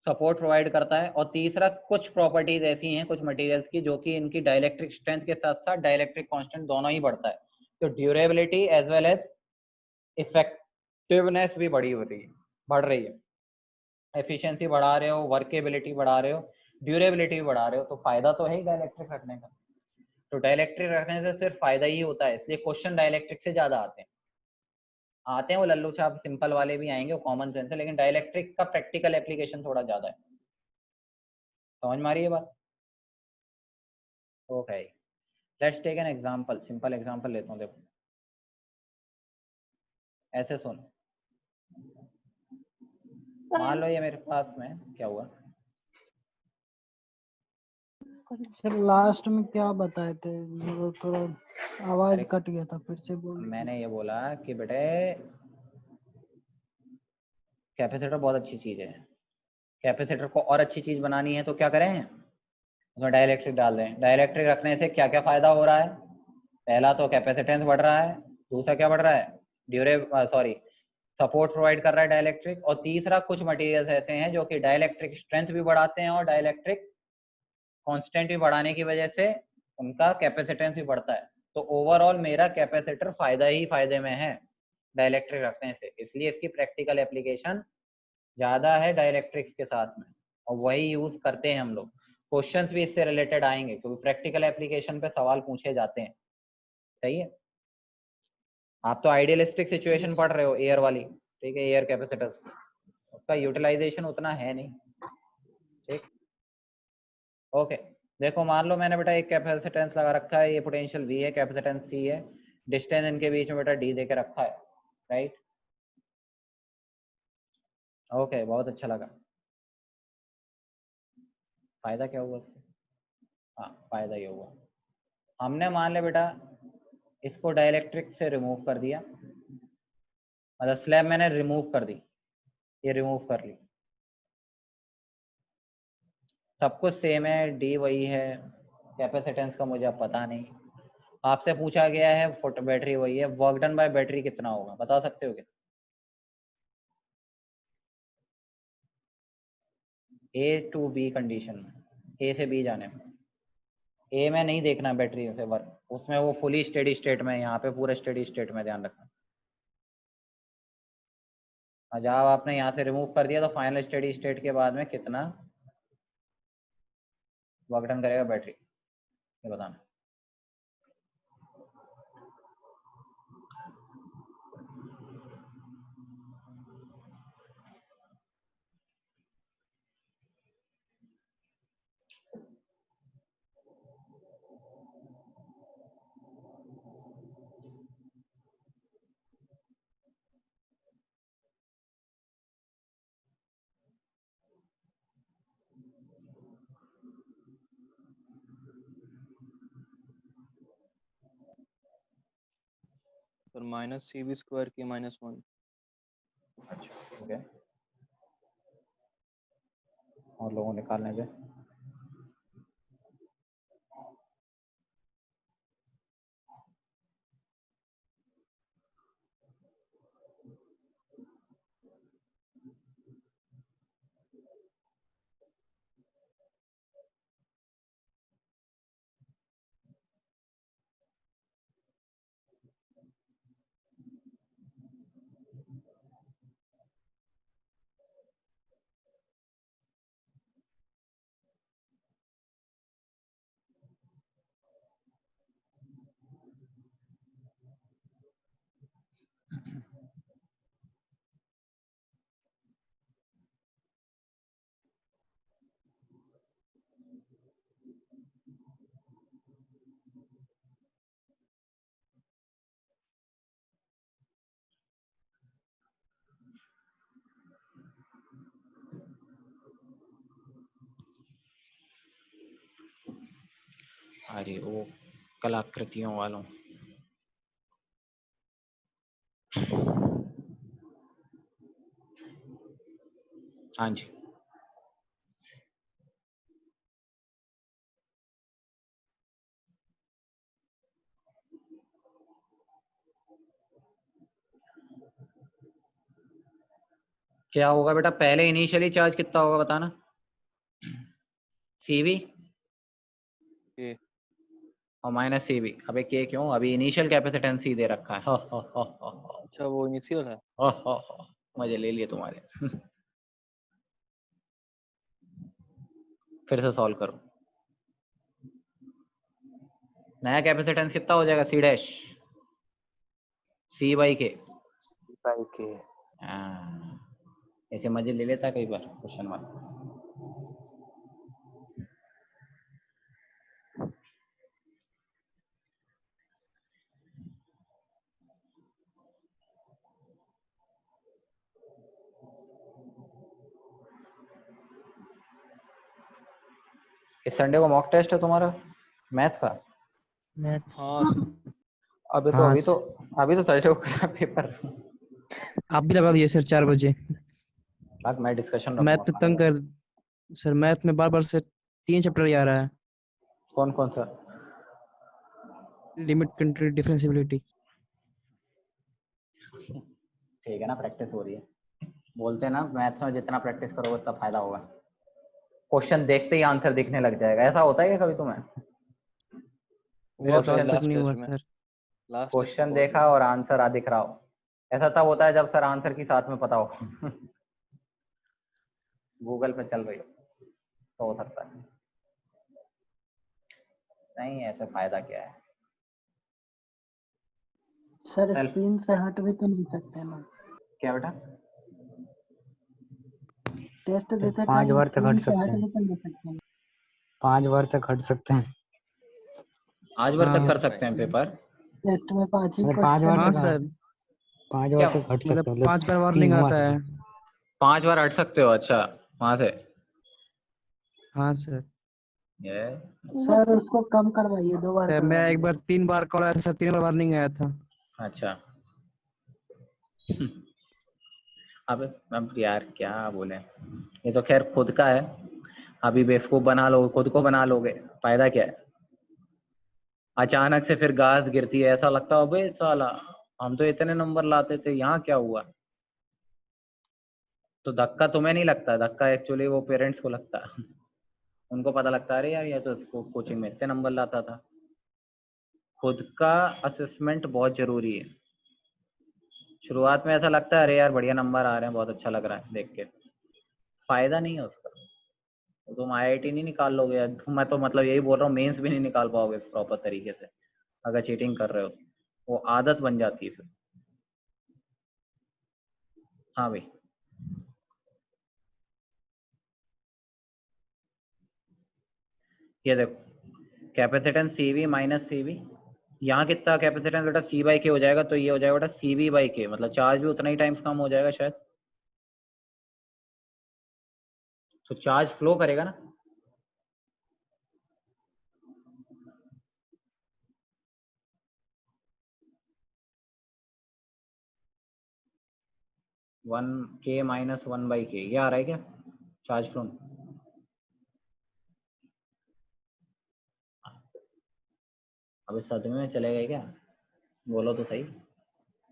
सपोर्ट प्रोवाइड करता है। और तीसरा, कुछ प्रॉपर्टीज ऐसी हैं कुछ मटेरियल्स की जो कि इनकी डाइलेक्ट्रिक स्ट्रेंथ के साथ साथ डाइलेक्ट्रिक कांस्टेंट दोनों ही बढ़ता है, तो durability as well as effectiveness भी बढ़ रही है। एफिशिएंसी बढ़ा रहे हो, वर्केबिलिटी बढ़ा रहे हो, ड्यूरेबिलिटी भी बढ़ा रहे हो, तो फायदा तो है ही डाइलेक्ट्रिक रखने का। तो डाइलेक्ट्रिक रखने से सिर्फ फायदा ही होता है, इसलिए क्वेश्चन डाइलेक्ट्रिक से ज्यादा आते हैं। आते हैं वो लल्लू छाप सिंपल वाले भी आएंगे, वो कॉमन सेंस है, लेकिन डाइलेक्ट्रिक का प्रैक्टिकल एप्लीकेशन थोड़ा ज्यादा है। समझ में आ रही है बात? Okay, let's take an example, simple example लेता हूँ। देखो ऐसे सुन, मान लो ये मेरे पास में क्या हुआ, सर लास्ट में क्या बताए थे, मतलब थोड़ा आवाज अरे कट गया था, फिर से बोल दीजिए। मैंने ये बोला कि बेटे कैपेसिटर बहुत अच्छी चीज है, कैपेसिटर को और अच्छी चीज बनानी है तो क्या करें, उसमें डाइलेक्ट्रिक डाल दें। डाइलेक्ट्रिक रखने से क्या क्या फायदा हो रहा है, पहला तो कैपेसिटेंस बढ़ रहा है, दूसरा क्या बढ़ रहा है, सपोर्ट प्रोवाइड कर रहा है डाइलेक्ट्रिक, और तीसरा कुछ मटेरियल्स ऐसे हैं जो कि डाइलेक्ट्रिक स्ट्रेंथ भी बढ़ाते हैं और डाइलेक्ट्रिक कांस्टेंट भी बढ़ाने की वजह से उनका कैपेसिटेंस भी बढ़ता है। तो ओवरऑल मेरा कैपेसिटर फायदा ही फायदे में है डाइलेक्ट्रिक रखने से, इसलिए इसकी प्रैक्टिकल एप्लीकेशन ज्यादा है डाइलेक्ट्रिक्स के साथ में, और वही यूज करते हैं हम लोग। क्वेश्चंस भी इससे रिलेटेड आएंगे क्योंकि प्रैक्टिकल एप्लीकेशन पे सवाल पूछे जाते हैं। सही है, आप तो आइडियलिस्टिक सिचुएशन पढ़ रहे हो एयर वाली, ठीक है, एयर कैपेसिटर्स, उसका यूटिलाइजेशन उतना है नहीं। ठीक, ओके। देखो मान लो मैंने बेटा एक कैपेसिटेंस लगा रखा है, ये पोटेंशियल V है, कैपेसिटेंस C है, डिस्टेंस इनके बीच में बेटा D दे के रखा है, राइट। ओके, बहुत अच्छा लगा। फायदा क्या हुआ इससे? हाँ, फायदा ये हुआ, हमने मान लिया बेटा इसको डाइलेक्ट्रिक से रिमूव कर दिया, मतलब स्लैब मैंने रिमूव कर दी, ये रिमूव कर ली, सब कुछ सेम है, डी वही है, कैपेसिटेंस का मुझे अब पता नहीं, आपसे पूछा गया है फुट बैटरी वही है, वर्क डन बाय बैटरी कितना होगा बता सकते हो क्या? ए टू बी कंडीशन में, ए से बी जाने में, ए में नहीं देखना बैटरी से वर्क, उसमें वो फुली स्टेडी स्टेट में, यहाँ पे पूरे स्टेडी स्टेट में, ध्यान रखना। और जब आपने यहाँ से रिमूव कर दिया तो फाइनल स्टेडी स्टेट के बाद में कितना वर्क डन करेगा बैटरी, ये बताना। Sir minus C B square की -1। अच्छा, ओके, और लोगों निकालने दे। अरे वो कलाकृतियों वालों, हाँ जी, क्या होगा बेटा, पहले इनिशियली चार्ज कितना होगा बताना, CV के और माइनस CV। अबे के क्यों, अभी इनिशियल कैपेसिटेंस ही दे रखा है। अच्छा वो इनिशियल है। मजे ले लिए तुम्हारे। फिर से सॉल्व करो, नया कैपेसिटेंस कितना हो जाएगा, C डैश C बाई के, बाई के। ऐसे मजे ले लेता कई बार क्वेश्चन वाला। इस संडे को मॉक टेस्ट है तुम्हारा मैथ का? मैथ्स हाँ सर। अभी तो हाँ अभी तो थर्सडे को करा पेपर। आप भी लगा दिए सर 4 बजे। लाग मैं डिस्कशन मैथ रखूंगा। तो तंग कर सर, मैथ में बार बार से 3 चैप्टर आ रहा है। कौन कौन सा? Limit, country, differentiability. ठीक है ना, प्रैक्टिस हो रही है। बोलते हैं ना मैथ्स में जितना प्रैक्टिस करोगे उतना फायदा होगा। क्वेश्चन देखते ही आंसर दिखने लग जाएगा। ऐसा होता है क्या कभी तुम्हें? मेरा तो आज क्वेश्चन तक नहीं हुआ सर। क्वेश्चन देखा और आंसर आ दिख रहा हो। ऐसा तब होता है जब सर आंसर की साथ में पता हो। गूगल पे चल रही हो तो हो सकता है। नहीं ऐसे फायदा क्या है? सर चल। स्क्रीन से हट भी तो नहीं सकते ना। क्या बेटा? टेस्ट तो देते 5 टाइम बार तक स्क्रीन हट से सकते हट हैं। भी तो नहीं सकते ना। 5 बार तक हट सकते हैं। आज भर तक हाँ कर सकते हैं पेपर? टेस्ट में 5 ही मतलब 5 बार क्वेश्चन हाँ तक सर, 5 क्या बार तक हट मतलब सकते हैं, मतलब 5 बार स्क्रीन वार्निंग घुमा आता सकते है। हैं। 5 बार हट सकते हो? अच्छा वहां से। हाँ सर। ये सर उसको कम करवाइए, 2 बार सर मैं करवा एक बार दीजिए। 3 बार कॉल आया था सर, 3 बार वार्निंग आया था। अच्छा। अब यार क्या बोले, ये तो खैर खुद का है। अभी बेवकूफ बना लो, खुद को बना लोगे, फायदा क्या है? अचानक से फिर घास गिरती है, ऐसा लगता है अबे साला हम तो इतने नंबर लाते थे, यहाँ क्या हुआ? तो धक्का तुम्हें नहीं लगता, धक्का एक्चुअली वो पेरेंट्स को लगता है। उनको पता लगता है अरे यार ये तो कोचिंग में इतने नंबर लाता था। खुद का असेसमेंट बहुत जरूरी है। शुरुआत में ऐसा लगता है अरे यार बढ़िया नंबर आ रहे हैं, बहुत अच्छा लग रहा है देख के, फायदा नहीं है उसका। तो तुम आईआईटी नहीं निकाल लोगे, मैं तो मतलब यही बोल रहा हूँ, मेंस भी नहीं निकाल पाओगे प्रॉपर तरीके से अगर चीटिंग कर रहे हो। वो आदत बन जाती है फिर। हाँ भाई। ये देखो कैपेसिटेंस CV माइनस CV, यहाँ कितना कैपेसिटेंस बेटा C बाई के हो जाएगा, तो ये हो जाएगा बेटा CV बाई के, मतलब चार्ज भी उतना ही टाइम्स कम हो जाएगा शायद। तो चार्ज फ्लो करेगा ना। वन के माइनस 1/k ये आ रहा है क्या चार्ज फ्लो? अभी सदमे में चलेगा क्या? बोलो तो सही।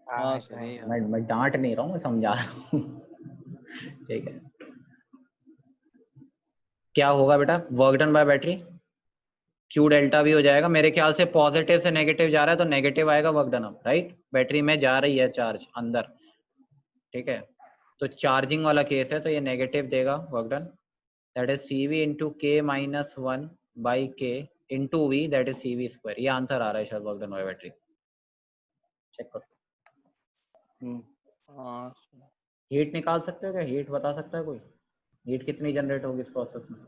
हाँ सर यही है। मैं डांट नहीं रहा हूँ, मैं समझा रहा हूँ। ठीक है। क्या होगा बेटा work done by battery? Q delta भी हो जाएगा मेरे ख्याल से, पॉजिटिव से नेगेटिव जा रहा है तो नेगेटिव आएगा वर्क डन अब, राइट? बैटरी में जा रही है चार्ज अंदर, ठीक है? तो चार्जिंग वाला केस है तो ये नेगेटिव देगा work done, that is CV into K minus 1/k into V, that is CV square. ये आंसर आ रहा है शायद work done by battery. Check करो। हाँ सर। हीट निकाल सकते हो क्या? हीट बता सकता है कोई? हीट कितनी जनरेट होगी इस प्रोसेस में?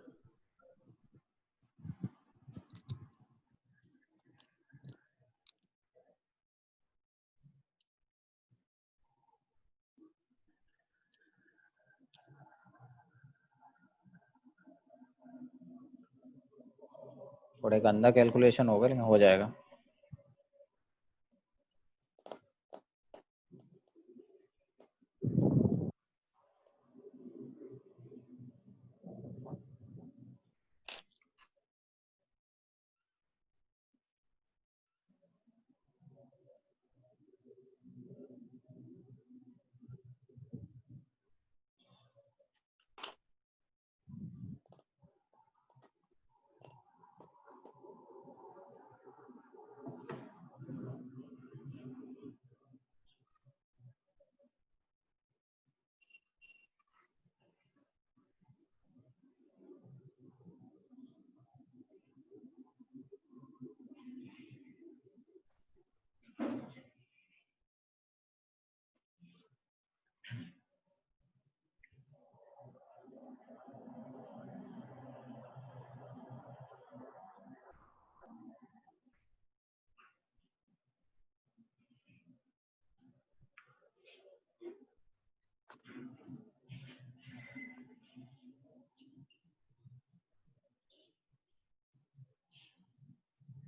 थोड़े गंदा कैलकुलेशन होगा लेकिन हो जाएगा।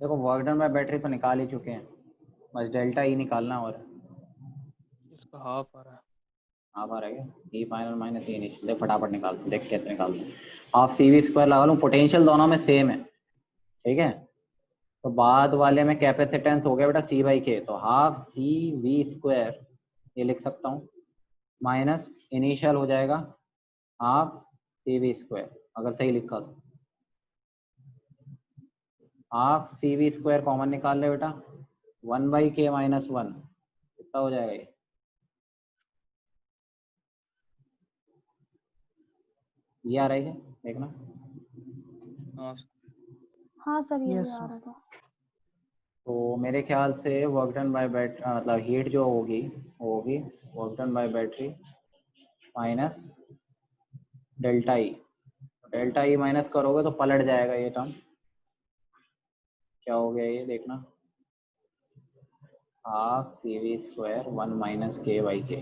देखो वर्क डन बाय बैटरी तो निकाल ही चुके हैं, बस डेल्टा ई निकालना और इसका हाफ आ रहा है। हाफ आ रहा है ई फाइनल माइनस ई इनिशियल। देख फटाफट निकाल, देख कैसे निकालते हैं। हाफ सी वी स्क्वायर लगा लूँ, पोटेंशियल दोनों में सेम है, ठीक है। तो बाद वाले में कैपेसिटेंस हो गया बेटा सी बाई के, तो हाफ सी वी स्क्वायर ये लिख सकता हूँ, माइनस इनिशियल हो जाएगा हाफ सी वी स्क्वायर, अगर सही लिखा तो। Half C V square common निकाल ले बेटा, 1/k माइनस 1 कितना हो जाएगा ये आ रहा है क्या देखना। हाँ हाँ सर ये Yes, आ sir. रहा था। तो मेरे ख्याल से वर्क डन बाय बैटरी मतलब हीट जो होगी वो होगी work done by battery minus delta E. Delta E minus करोगे तो पलट जाएगा ये टर्म, क्या हो गया ये देखना, half C V square 1 minus K by के।